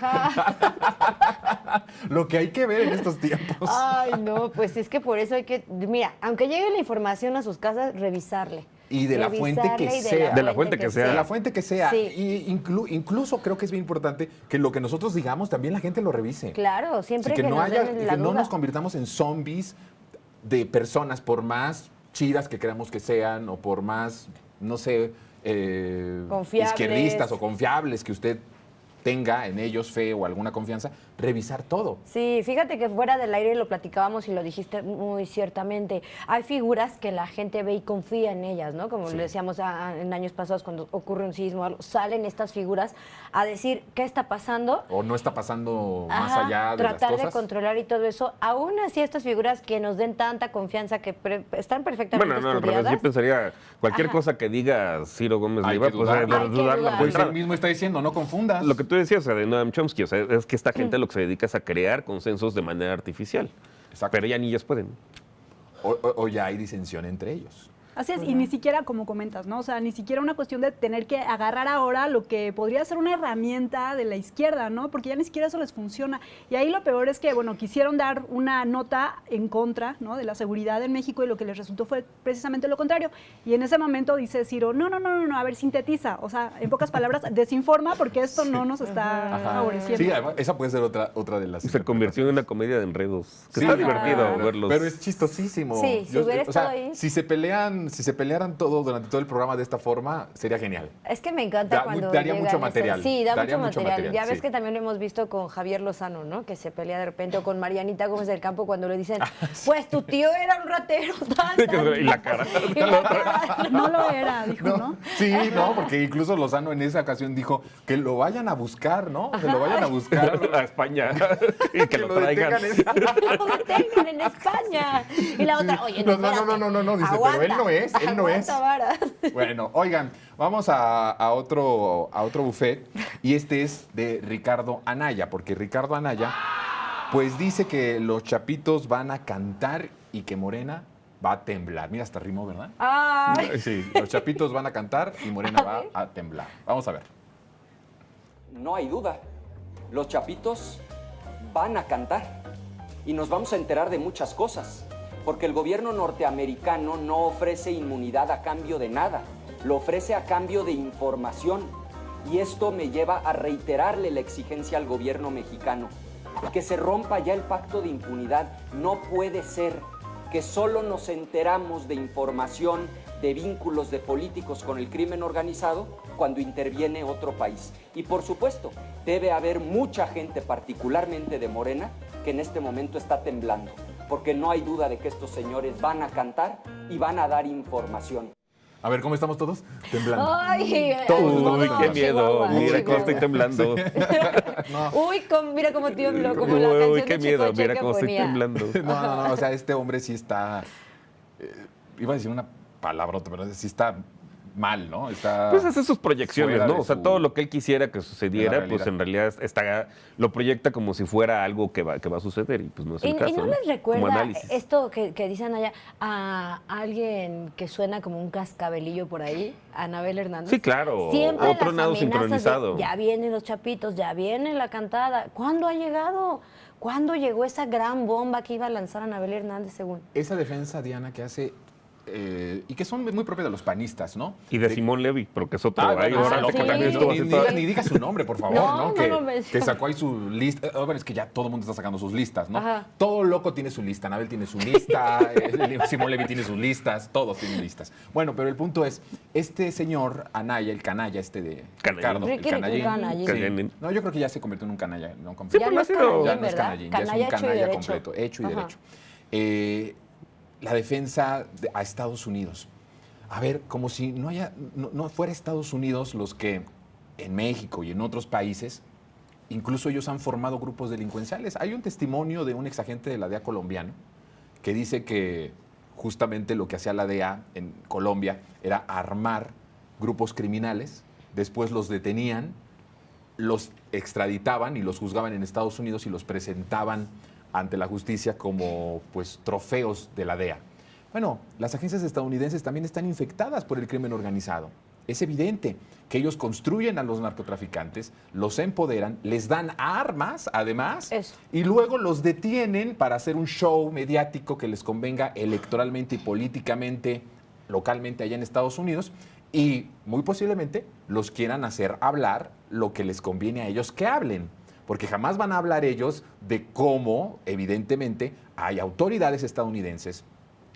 Lo que hay que ver en estos tiempos. Ay, no, pues es que por eso hay que, mira, aunque llegue la información a sus casas, revisarle. Y de la fuente que Revisarle y sea. De la fuente que sea. De la fuente que sea. Sí. Y incluso creo que es bien importante que lo que nosotros digamos también la gente lo revise. Claro, siempre Así que, no nos haya, den la que no duda. nos convirtamos en zombies de personas, por más chidas que creamos que sean, o por más, no sé, Confiables. izquierdistas o confiables que usted tenga en ellos fe o alguna confianza, revisar todo. Sí, fíjate que fuera del aire lo platicábamos y lo dijiste muy ciertamente. Hay figuras que la gente ve y confía en ellas, ¿no? Como le decíamos en años pasados cuando ocurre un sismo, salen estas figuras a decir qué está pasando. O no está pasando más Ajá, allá de tratar las de cosas. controlar y todo eso. Aún así, estas figuras que nos den tanta confianza, que están perfectamente Bueno, no, al revés, estudiadas. yo pensaría, cualquier Ajá. cosa que diga Ciro Gómez Hay Leiva, que pues dudarla. es Hay que dudarla dudarla. por Pues entrada. él mismo está diciendo, no confundas. Lo que tú decías, o sea, de Noam Chomsky, o sea, es que esta gente lo que se dedica es a crear consensos de manera artificial. Exacto. Pero ya ni ellos pueden. O ya hay disensión entre ellos. Así es, y ni siquiera, como comentas, ¿no? O sea, ni siquiera una cuestión de tener que agarrar ahora lo que podría ser una herramienta de la izquierda, ¿no? Porque ya ni siquiera eso les funciona. Y ahí lo peor es que, bueno, quisieron dar una nota en contra, ¿no?, de la seguridad en México, y lo que les resultó fue precisamente lo contrario. Y en ese momento dice Ciro, no, a ver, sintetiza. O sea, en pocas palabras, desinforma, porque esto no nos está favoreciendo. Sí, además, esa puede ser otra de las... Se convirtió en una comedia de enredos. Que está divertido verlos. Pero es chistosísimo. Sí, si hubiera estado ahí. Si se pelearan todos durante todo el programa de esta forma, sería genial. Es que me encanta cuando daría llegan mucho material. Sí, da daría mucho material. Ya ves sí. que también lo hemos visto con Javier Lozano, ¿no? Que se pelea de repente, o con Marianita Gómez del Campo, cuando le dicen, pues tu tío era un ratero. Y la cara. No lo era, dijo, ¿no? Sí, no, porque incluso Lozano en esa ocasión dijo que lo vayan a buscar, ¿no? Que lo vayan a buscar a España y que lo traigan. Lo detengan en España. Y la otra, oye, no, dice, aguanta, pero él no es. Varas. Bueno, oigan, vamos a otro buffet, y este es de Ricardo Anaya, porque Ricardo Anaya pues dice que los chapitos van a cantar y que Morena va a temblar. Mira, hasta rimó, ¿verdad? Ay. Sí, los chapitos van a cantar y Morena va a temblar. Vamos a ver. No hay duda, los chapitos van a cantar y nos vamos a enterar de muchas cosas, porque el gobierno norteamericano no ofrece inmunidad a cambio de nada, lo ofrece a cambio de información, y esto me lleva a reiterarle la exigencia al gobierno mexicano, que se rompa ya el pacto de impunidad. No puede ser que solo nos enteramos de información, de vínculos de políticos con el crimen organizado cuando interviene otro país. Y por supuesto, debe haber mucha gente, particularmente de Morena, que en este momento está temblando, porque no hay duda de que estos señores van a cantar y van a dar información. A ver, ¿cómo estamos todos? Temblando. Ay, uy, qué miedo. Mira cómo estoy temblando. Sí. No. Uy, mira cómo tiemblo, como la canción uy, qué de miedo. Chicoche Mira que cómo estoy ponía. temblando. No, o sea, este hombre sí está... iba a decir una palabrota, pero sí está mal, ¿no? Está pues hace sus proyecciones, fuera ¿no? de O sea, su- todo lo que él quisiera que sucediera, de la pues en realidad lo proyecta como si fuera algo que va a suceder, y pues no es el caso. ¿Y no les Como recuerda análisis. esto que dicen allá a alguien que suena como un cascabelillo por ahí? ¿A Anabel Hernández? Sí, claro. Siempre Otro las nado amenazas sincronizado. de, ya vienen los chapitos, ya viene la cantada. ¿Cuándo ha llegado? ¿Cuándo llegó esa gran bomba que iba a lanzar Anabel Hernández, según? Esa defensa, Diana, que hace... y que son muy propias de los panistas, ¿no? Y de Simón Levy, pero que es otro. Bueno, Hay ahora sí, que también estuvo haciendo- ni diga su nombre, por favor, No, ¿no? no lo menciones. Que sacó ahí su lista. Bueno, es que ya todo el mundo está sacando sus listas, ¿no? Ajá. Todo loco tiene su lista. Anabel tiene su lista, Simón Levy tiene sus listas, todos tienen listas. Bueno, pero el punto es, este señor Anaya, el canalla de Canallín. Ricardo, el Ricky canallín. Canallín. Sí. Canallín. No, yo creo que ya se convirtió en un canalla. No, Sí, Ya pues no ha es sido- canallín, ya no es ¿verdad? canallín, ya es Canalla un hecho y canalla derecho. completo, hecho y Ajá. derecho. La defensa a Estados Unidos. A ver, como si no fuera Estados Unidos los que en México y en otros países, incluso ellos han formado grupos delincuenciales. Hay un testimonio de un exagente de la DEA colombiano que dice que justamente lo que hacía la DEA en Colombia era armar grupos criminales, después los detenían, los extraditaban y los juzgaban en Estados Unidos y los presentaban ante la justicia como pues trofeos de la DEA. Bueno, las agencias estadounidenses también están infectadas por el crimen organizado. Es evidente que ellos construyen a los narcotraficantes, los empoderan, les dan armas, además, y luego los detienen para hacer un show mediático que les convenga electoralmente y políticamente, localmente allá en Estados Unidos, y muy posiblemente los quieran hacer hablar lo que les conviene a ellos que hablen. Porque jamás van a hablar ellos de cómo, evidentemente, hay autoridades estadounidenses,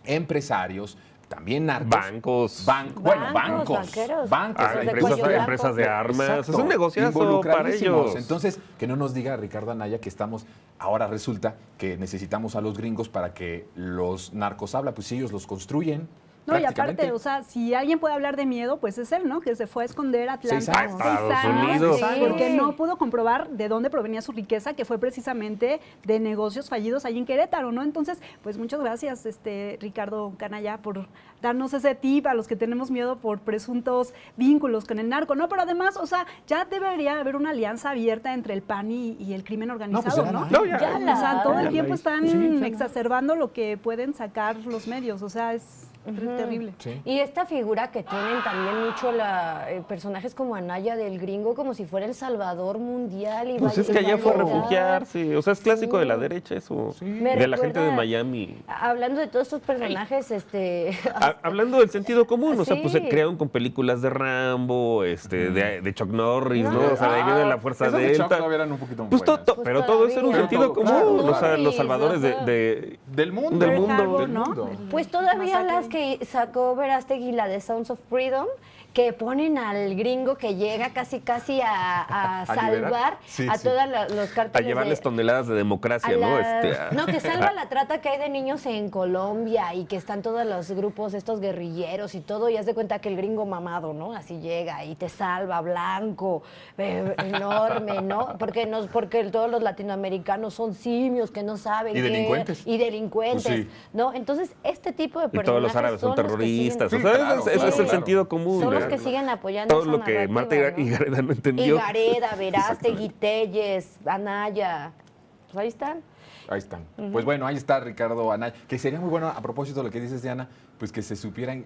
empresarios, también narcos. Bancos. banqueros. Bancos. Empresas de armas. Exacto. Es un negociazo para Involucradísimos. ellos. Entonces, que no nos diga Ricardo Anaya que ahora resulta que necesitamos a los gringos para que los narcos hablen. Pues si ellos los construyen. No, y prácticamente. aparte, o sea, si alguien puede hablar de miedo, pues es él, ¿no? Que se fue a esconder a Atlanta. 6 años. Estados Unidos. Sí, porque no pudo comprobar de dónde provenía su riqueza, que fue precisamente de negocios fallidos ahí en Querétaro, ¿no? Entonces, pues muchas gracias, Ricardo Canalla, por darnos ese tip a los que tenemos miedo por presuntos vínculos con el narco, ¿no? Pero además, o sea, ya debería haber una alianza abierta entre el PAN y el crimen organizado, ¿no? No, ya O sea, todo el ya tiempo la están Sí, ya la- exacerbando lo que pueden sacar los medios, o sea, es... Terrible. Sí. Y esta figura que tienen también mucho personajes como Anaya del Gringo, como si fuera el salvador mundial. Y Pues es que allá fue a refugiarse. O sea, es clásico de la derecha eso. Me De la gente de recuerda- Miami. Hablando de todos estos personajes, Hablando del sentido común, o sea, pues se Sí. crearon con películas de Rambo, de Chuck Norris, ¿no? O sea, de ahí viene la fuerza esos de Chuck delta. todavía eran un poquito Pues buenas. pero todo eso era un Pero sentido todo, común. claro, O sea, claro. los salvadores Del mundo. Del mundo. Del mundo. Pues todavía las que sacó Verástegui, la de Sounds of Freedom, que ponen al gringo que llega casi a ¿A liberar? salvar Sí, a sí. todos los A cárteles. llevarles toneladas de democracia, a ¿no? la- No, que salva la trata que hay de niños en Colombia y que están todos los grupos, estos guerrilleros y todo, y haz de cuenta que el gringo mamado, ¿no? Así llega y te salva, blanco, enorme, ¿no? Porque todos los latinoamericanos son simios que no saben Y qué- delincuentes. y delincuentes, Pues sí. ¿no? Entonces, este tipo de Y personajes todos los árabes son los que terroristas. siguen- O sea, claro, ese es el claro. sentido común. Son los ¿verdad? que siguen apoyando Todo esa lo que Marta narrativa, y ¿no? Gareda no entendió. Y Gareda, Verástegui, Telles, Anaya. Pues ahí están. Ahí están. Ujú. Pues bueno, ahí está Ricardo Anaya. Que sería muy bueno, a propósito de lo que dices, Diana, pues que se supieran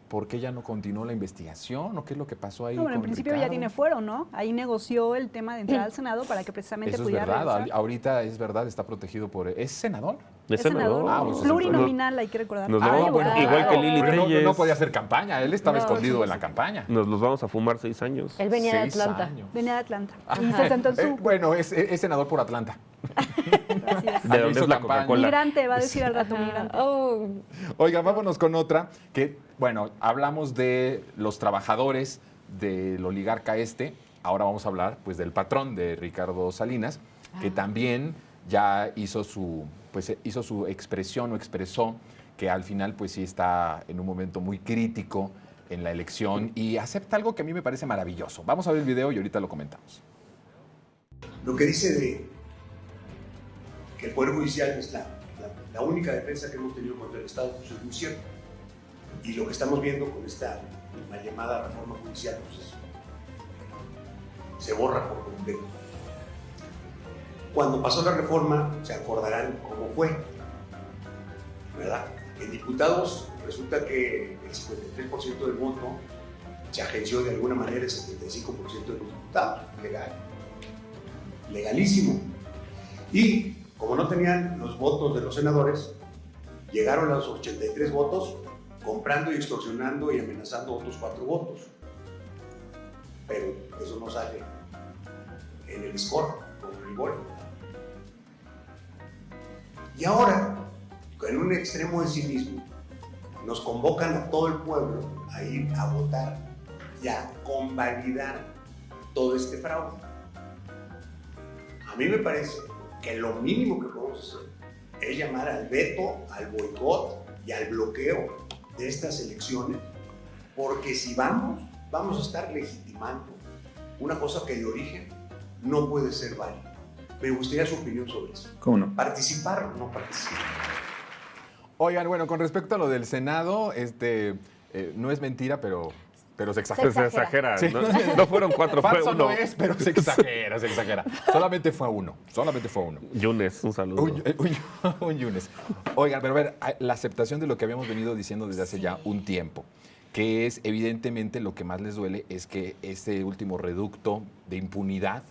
por qué ya no continuó la investigación o qué es lo que pasó ahí. No, bueno, en con principio ya Ricardo. tiene fuero, ¿no? Ahí negoció el tema de entrar al Senado para que precisamente Eso es pudiera verdad. regresar. Ahorita es verdad, está protegido por. ¿Es senador? Es senador. Ah, pues, Plurinominal, hay que recordar. Nos Ah, vamos, bueno, igual que Lili porque Telles. no podía hacer campaña, él estaba No, escondido sí, en la campaña. Nos los vamos a fumar 6 años. Él venía de 6 Atlanta. años. Venía de Atlanta. Y se sentó en su... Bueno, es senador por Atlanta. De dónde Hizo es la campaña. Coca-Cola. Migrante, va a decir al rato migrante. Oh, Oiga, vámonos con otra que, bueno, hablamos de los trabajadores del oligarca ahora vamos a hablar pues del patrón de Ricardo Salinas, que también ya hizo su expresión o expresó que al final pues sí está en un momento muy crítico en la elección y acepta algo que a mí me parece maravilloso. Vamos a ver el video y ahorita lo comentamos. Lo que dice de que el Poder Judicial es la única defensa que hemos tenido contra el Estado, pues es muy cierto. Y lo que estamos viendo con esta mal llamada reforma judicial, pues se borra por completo. Cuando pasó la reforma, se acordarán cómo fue, ¿verdad? En diputados resulta que el 53% del voto se agenció de alguna manera el 75% de los diputados, legal. Legalísimo. Y como no tenían los votos de los senadores, llegaron a los 83 votos comprando y extorsionando y amenazando otros 4 votos. Pero eso no sale en el score, como en el golf. Y ahora, en un extremo de cinismo, nos convocan a todo el pueblo a ir a votar y a convalidar todo este fraude. A mí me parece que lo mínimo que podemos hacer es llamar al veto, al boicot y al bloqueo de estas elecciones, porque si vamos a estar legitimando una cosa que de origen no puede ser válida. Me gustaría su opinión sobre eso. ¿Cómo no? ¿Participar o no participar? Oigan, bueno, con respecto a lo del Senado, no es mentira, pero se exagera. Se exagera. Sí. No fueron 4, fue Falso 1. no es, pero se exagera, se exagera. Solamente fue uno. Yunes, un saludo. Un Yunes. Oigan, pero a ver, la aceptación de lo que habíamos venido diciendo desde hace ya un tiempo, que es evidentemente lo que más les duele es que ese último reducto de impunidad,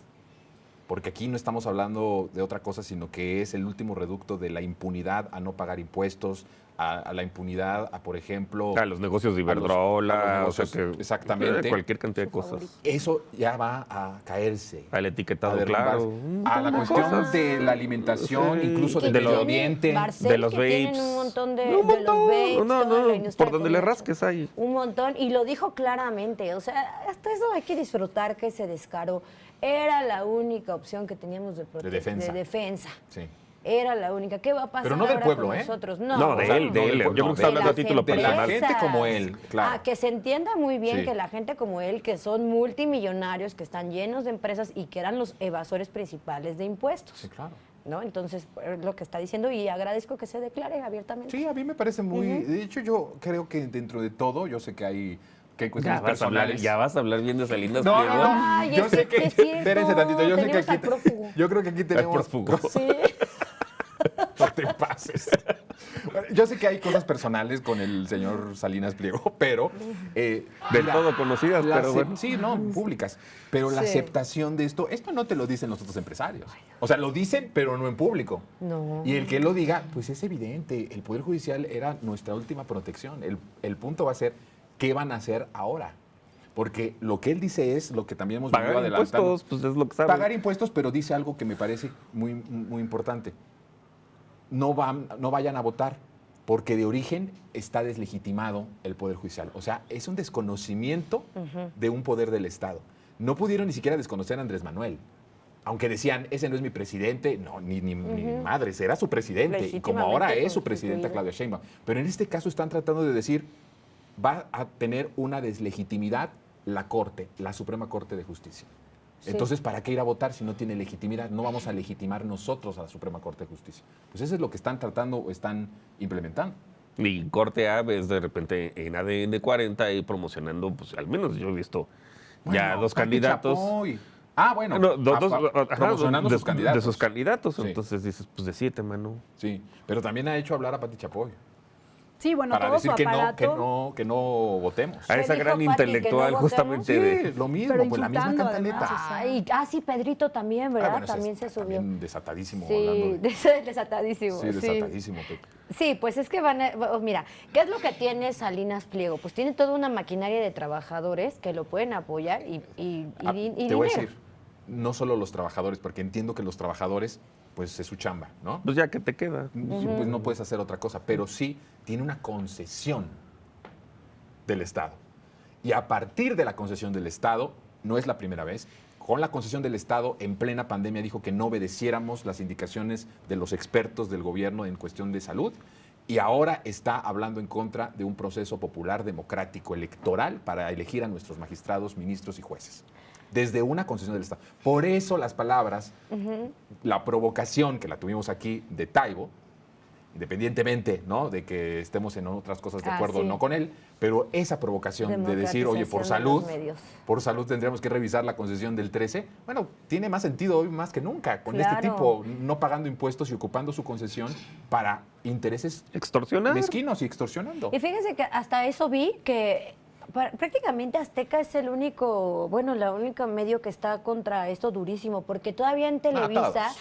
porque aquí no estamos hablando de otra cosa, sino que es el último reducto de la impunidad a no pagar impuestos, a la impunidad, a por ejemplo... A los negocios de Iberdrola, a los negocios, o sea que exactamente. Cualquier cantidad de cosas. Eso ya va a caerse. Al etiquetado, A derrumbarse. claro. A la cuestión de la alimentación, Sí. incluso Que del medio tienen ambiente. Barcel, de los que vapes. tienen un montón de los vapes, toda la industria por donde del le comercio. rasques hay. Un montón, y lo dijo claramente, o sea, hasta eso hay que disfrutar que ese descaro era la única opción que teníamos de defensa. Sí. Era la única. ¿Qué va a pasar Pero no del ahora pueblo, con ¿eh? nosotros? No, de él. Yo creo que está hablando a título de la personal. gente como él, claro. Que se entienda muy bien Sí. que la gente como él, que son multimillonarios, que están llenos de empresas y que eran los evasores principales de impuestos. Sí, claro. ¿No? Entonces, es lo que está diciendo y agradezco que se declare abiertamente. Sí, a mí me parece muy... De hecho, yo creo que dentro de todo, yo sé que hay cuestiones personales. Ya vas a hablar bien de Salinas No, Pliego. no, no. Ay, Yo es sé que que... es cierto. Espérense tantito. Yo sé que Tenemos aquí... al prófugo. Yo creo que aquí tenemos... prófugo. Sí. te pases. Bueno, yo sé que hay cosas personales con el señor Salinas Pliego, pero... Del todo conocidas, pero bueno. Sí, no, públicas. Pero la Sí. aceptación de esto no te lo dicen los otros empresarios. O sea, lo dicen, pero no en público. No. Y el que lo diga, pues es evidente. El Poder Judicial era nuestra última protección. El punto va a ser, ¿qué van a hacer ahora? Porque lo que él dice es lo que también hemos venido Pagar adelantando. impuestos, pues es lo que sabe. Pagar impuestos, pero dice algo que me parece muy, muy importante. No vayan a votar, porque de origen está deslegitimado el Poder Judicial. O sea, es un desconocimiento de un poder del Estado. No pudieron ni siquiera desconocer a Andrés Manuel. Aunque decían, ese no es mi presidente, no, ni madre, será su presidente. Y como ahora es su presidenta Claudia Sheinbaum. Pero en este caso están tratando de decir, va a tener una deslegitimidad la Corte, la Suprema Corte de Justicia. Sí. Entonces, ¿para qué ir a votar si no tiene legitimidad? No vamos a legitimar nosotros a la Suprema Corte de Justicia. Pues eso es lo que están tratando o están implementando. Y Corte A ves de repente en ADN 40 y promocionando, pues al menos yo he visto ya dos Pati candidatos. Chapoy. Ah, bueno, No, promocionando sus candidatos. De sus candidatos. Sí. Entonces dices, pues decídete, mano. Sí, pero también ha hecho hablar a Pati Chapoy. Sí, bueno, Para todo decir su aparato. que no votemos. A esa gran intelectual justamente Sí, de... lo mismo, Pero pues la misma insultando, cantaleta. además, o sea. Ay, sí, Pedrito también, ¿verdad? bueno, ese también está se subió. también desatadísimo Sí, hablando desatadísimo. Sí, desatadísimo, Pepe. Sí, pues es que mira, ¿qué es lo que tiene Salinas Pliego? Pues tiene toda una maquinaria de trabajadores que lo pueden apoyar y Te dinero. voy a decir, no solo los trabajadores, porque entiendo que los trabajadores, pues es su chamba, ¿no? Pues ya que te queda. Pues no puedes hacer otra cosa, pero sí tiene una concesión del Estado. Y a partir de la concesión del Estado, no es la primera vez, con la concesión del Estado en plena pandemia dijo que no obedeciéramos las indicaciones de los expertos del gobierno en cuestión de salud y ahora está hablando en contra de un proceso popular democrático electoral para elegir a nuestros magistrados, ministros y jueces. Desde una concesión del Estado. Por eso las palabras, la provocación que la tuvimos aquí de Taibo, independientemente, ¿no?, de que estemos en otras cosas de acuerdo o sí. no con él, pero esa provocación de decir, oye, por Democratización de los salud medios. tendríamos que revisar la concesión del 13, bueno, tiene más sentido hoy más que nunca, con Claro. este tipo, no pagando impuestos y ocupando su concesión para intereses Extorsionar. mezquinos y extorsionando. Y fíjense que hasta eso vi que prácticamente Azteca es el único, bueno, la única medio que está contra esto durísimo, porque todavía en Televisa, todos.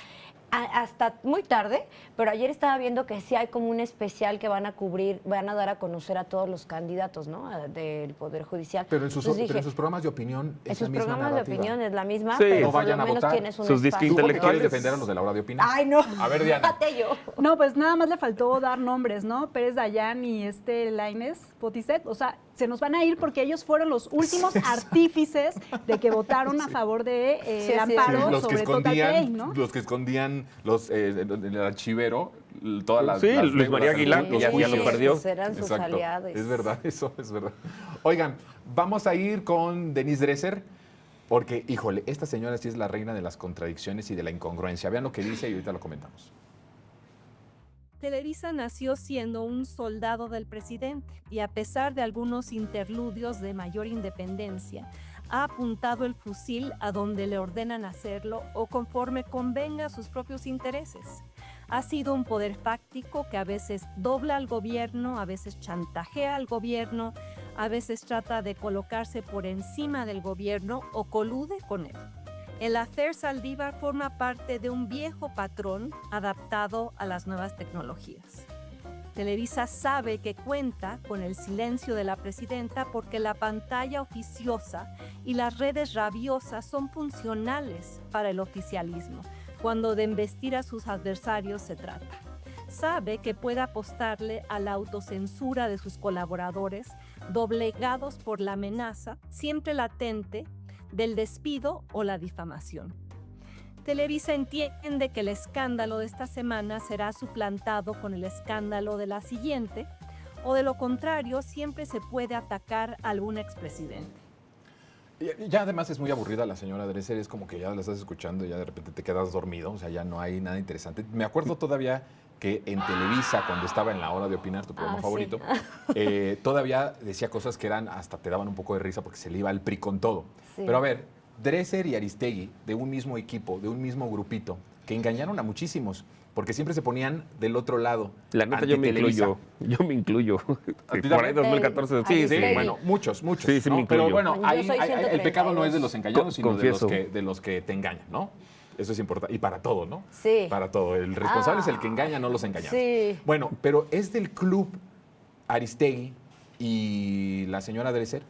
hasta muy tarde, pero ayer estaba viendo que sí hay como un especial que van a cubrir, van a dar a conocer a todos los candidatos, ¿no?, del Poder Judicial. Pero en sus, Entonces pero en dije, sus programas de opinión en es sus la misma programas narrativa. de opinión es la misma, Sí. pero No por vayan lo a menos votar. tienes un Sus espacio. ¿Tú por qué quieres intelectuales. defender a los de la hora de opinar? Ay, no. A ver, Diana. Fíjate yo. No, pues nada más le faltó dar nombres, ¿no? Pérez Dayán y Lainez Potisek. O sea, se nos van a ir porque ellos fueron los últimos artífices de que votaron a favor de Sí, el amparo los que sobre Total Play, escondían, ¿no? los que escondían en el archivero todas las... Sí, las Luis María deudas, Aguilar, los ya lo juicios. perdió. Pues eran sus Exacto. aliados. Es verdad, eso es verdad. Oigan, vamos a ir con Denise Dresser, porque, híjole, esta señora sí es la reina de las contradicciones y de la incongruencia. Vean lo que dice y ahorita lo comentamos. Televisa nació siendo un soldado del presidente y a pesar de algunos interludios de mayor independencia, ha apuntado el fusil a donde le ordenan hacerlo o conforme convenga a sus propios intereses. Ha sido un poder fáctico que a veces dobla al gobierno, a veces chantajea al gobierno, a veces trata de colocarse por encima del gobierno o colude con él. El hacer Saldívar forma parte de un viejo patrón adaptado a las nuevas tecnologías. Televisa sabe que cuenta con el silencio de la presidenta porque la pantalla oficiosa y las redes rabiosas son funcionales para el oficialismo, cuando de embestir a sus adversarios se trata. Sabe que puede apostarle a la autocensura de sus colaboradores, doblegados por la amenaza, siempre latente, del despido o la difamación. Televisa entiende que el escándalo de esta semana será suplantado con el escándalo de la siguiente, o de lo contrario, siempre se puede atacar a algún expresidente. Ya además es muy aburrida la señora Dresser, es como que ya la estás escuchando y ya de repente te quedas dormido, o sea, ya no hay nada interesante. Me acuerdo todavía que en Televisa, cuando estaba en La Hora de Opinar, tu programa favorito, todavía decía cosas que eran, hasta te daban un poco de risa porque se le iba al PRI con todo. Sí. Pero a ver, Dresser y Aristegui, de un mismo equipo, de un mismo grupito, que engañaron a muchísimos porque siempre se ponían del otro lado. La neta, yo me incluyo. Por ahí 2014. Sí, bueno, muchos. Sí, ¿no? me incluyo. Pero bueno, el pecado no es de los engañados, sino Confieso. de los que te engañan, ¿no? Eso es importante. Y para todo, ¿no? Sí. Para todo. El responsable es el que engaña, no los engañados. Sí. Bueno, pero es del club Aristegui y la señora Dresser,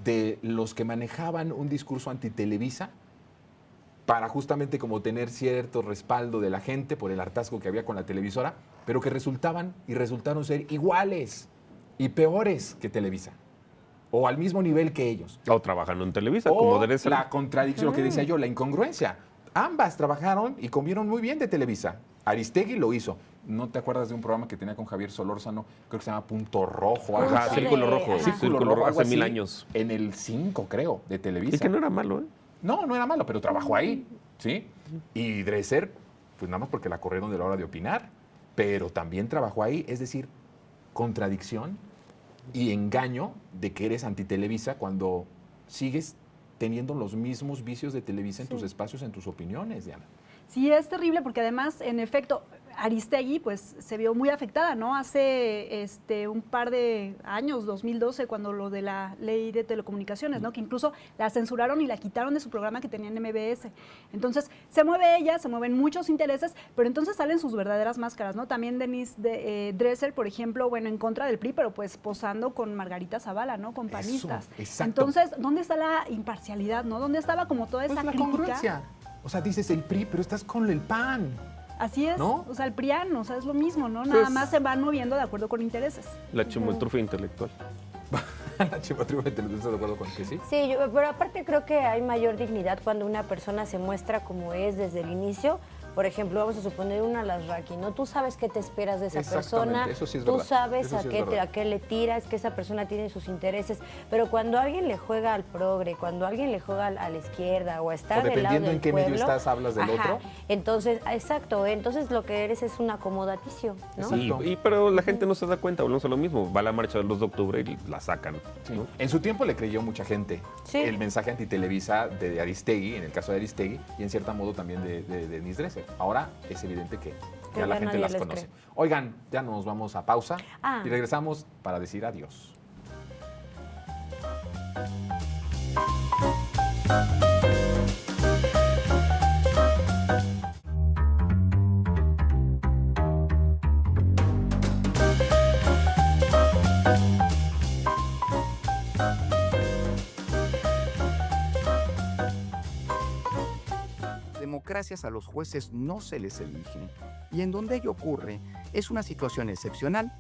de los que manejaban un discurso antitelevisa para justamente como tener cierto respaldo de la gente por el hartazgo que había con la televisora, pero que resultaron ser iguales y peores que Televisa, o al mismo nivel que ellos. O trabajando en Televisa, O como debe ser. la contradicción, lo que decía yo, la incongruencia. Ambas trabajaron y comieron muy bien de Televisa. Aristegui lo hizo. ¿No te acuerdas de un programa que tenía con Javier Solórzano? Creo que se llama Punto Rojo. Ajá, Círculo Rojo. Círculo Rojo, algo hace 1000 así, años. En el 5, creo, de Televisa. Y que no era malo, ¿eh? No era malo, pero trabajó ahí, ¿sí? Y Dresser, pues nada más porque la corrieron de la hora de opinar, pero también trabajó ahí, es decir, contradicción y engaño de que eres antitelevisa cuando sigues teniendo los mismos vicios de Televisa en tus espacios, en tus opiniones, Diana. Sí, es terrible porque además, en efecto, Aristegui pues se vio muy afectada, ¿no? Hace un par de años, 2012, cuando lo de la ley de telecomunicaciones, ¿no? Que incluso la censuraron y la quitaron de su programa que tenía en MBS. Entonces, se mueve ella, se mueven muchos intereses, pero entonces salen sus verdaderas máscaras, ¿no? También Denise Dresser, por ejemplo, bueno, en contra del PRI, pero pues posando con Margarita Zavala, ¿no? Con panistas. Exacto. Entonces, ¿dónde está la imparcialidad, no? ¿Dónde estaba como toda esa la crítica? congruencia. O sea, dices el PRI, pero estás con el PAN. Así es, ¿no? O sea, el PRIAN, o sea, es lo mismo, ¿no? Pues, Nada más se van moviendo de acuerdo con intereses. La chimotrufia intelectual. La chimotrufia intelectual, ¿estás de acuerdo con que sí? Sí, pero aparte creo que hay mayor dignidad cuando una persona se muestra como es desde el inicio. Por ejemplo, vamos a suponer una Lasraki, ¿no? Tú sabes qué te esperas de esa persona, eso sí es tú verdad. sabes Eso sí es a verdad. qué le tiras, que esa persona tiene sus intereses, pero cuando alguien le juega al progre, cuando alguien le juega a la izquierda o está O del lado dependiendo del en qué pueblo, medio estás, hablas del otro. Entonces, exacto, entonces lo que eres es un acomodaticio, ¿no? Sí, pero la gente no se da cuenta, volvemos a lo mismo. Va a la marcha del 2 de octubre y la sacan. ¿no? En su tiempo le creyó mucha gente el mensaje antitelevisa de Aristegui, en el caso de Aristegui, y en cierto modo también de Denise Dresser. Ahora es evidente que ya la gente las conoce. Oigan, ya nos vamos a pausa y regresamos para decir adiós. Democracias a los jueces no se les elige y en donde ello ocurre es una situación excepcional,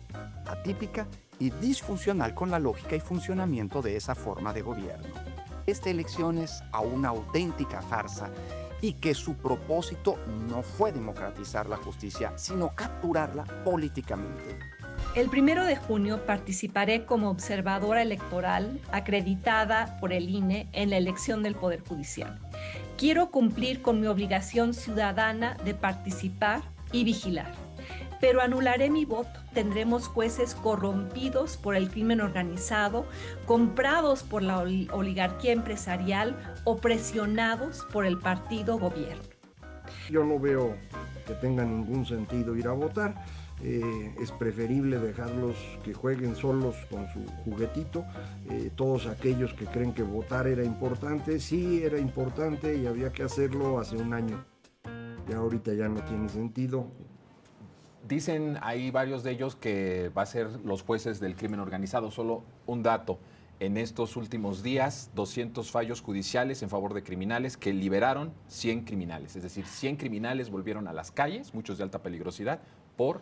atípica y disfuncional con la lógica y funcionamiento de esa forma de gobierno. Esta elección es a una auténtica farsa y que su propósito no fue democratizar la justicia, sino capturarla políticamente. El 1 de junio participaré como observadora electoral acreditada por el INE en la elección del Poder Judicial. Quiero cumplir con mi obligación ciudadana de participar y vigilar, pero anularé mi voto. Tendremos jueces corrompidos por el crimen organizado, comprados por la oligarquía empresarial o presionados por el partido gobierno. Yo no veo que tenga ningún sentido ir a votar. Es preferible dejarlos que jueguen solos con su juguetito. Todos aquellos que creen que votar era importante, sí era importante y había que hacerlo hace un año. Ya ahorita ya no tiene sentido. Dicen ahí varios de ellos que va a ser los jueces del crimen organizado. Solo un dato. En estos últimos días, 200 fallos judiciales en favor de criminales que liberaron 100 criminales. Es decir, 100 criminales volvieron a las calles, muchos de alta peligrosidad, por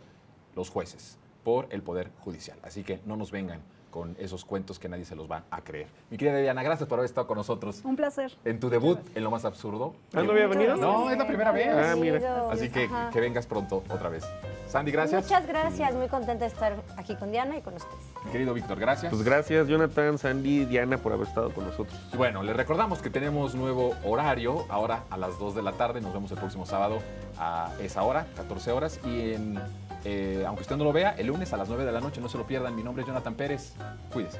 los jueces, por el Poder Judicial. Así que no nos vengan con esos cuentos que nadie se los va a creer. Mi querida Diana, gracias por haber estado con nosotros. Un placer. En tu debut en Lo Más Absurdo. ¿No había venido? No, es la primera vez. Ah, mira. Así que vengas pronto otra vez. Sandy, gracias. Muchas gracias, muy contenta de estar aquí con Diana y con ustedes. Mi querido Víctor, gracias. Pues gracias, Jonathan, Sandy, Diana, por haber estado con nosotros. Y bueno, les recordamos que tenemos nuevo horario, ahora a las 2 de la tarde. Nos vemos el próximo sábado a esa hora, 14 horas. Y aunque usted no lo vea, el lunes a las 9 de la noche, no se lo pierdan. Mi nombre es Jonathan Pérez. Cuídese.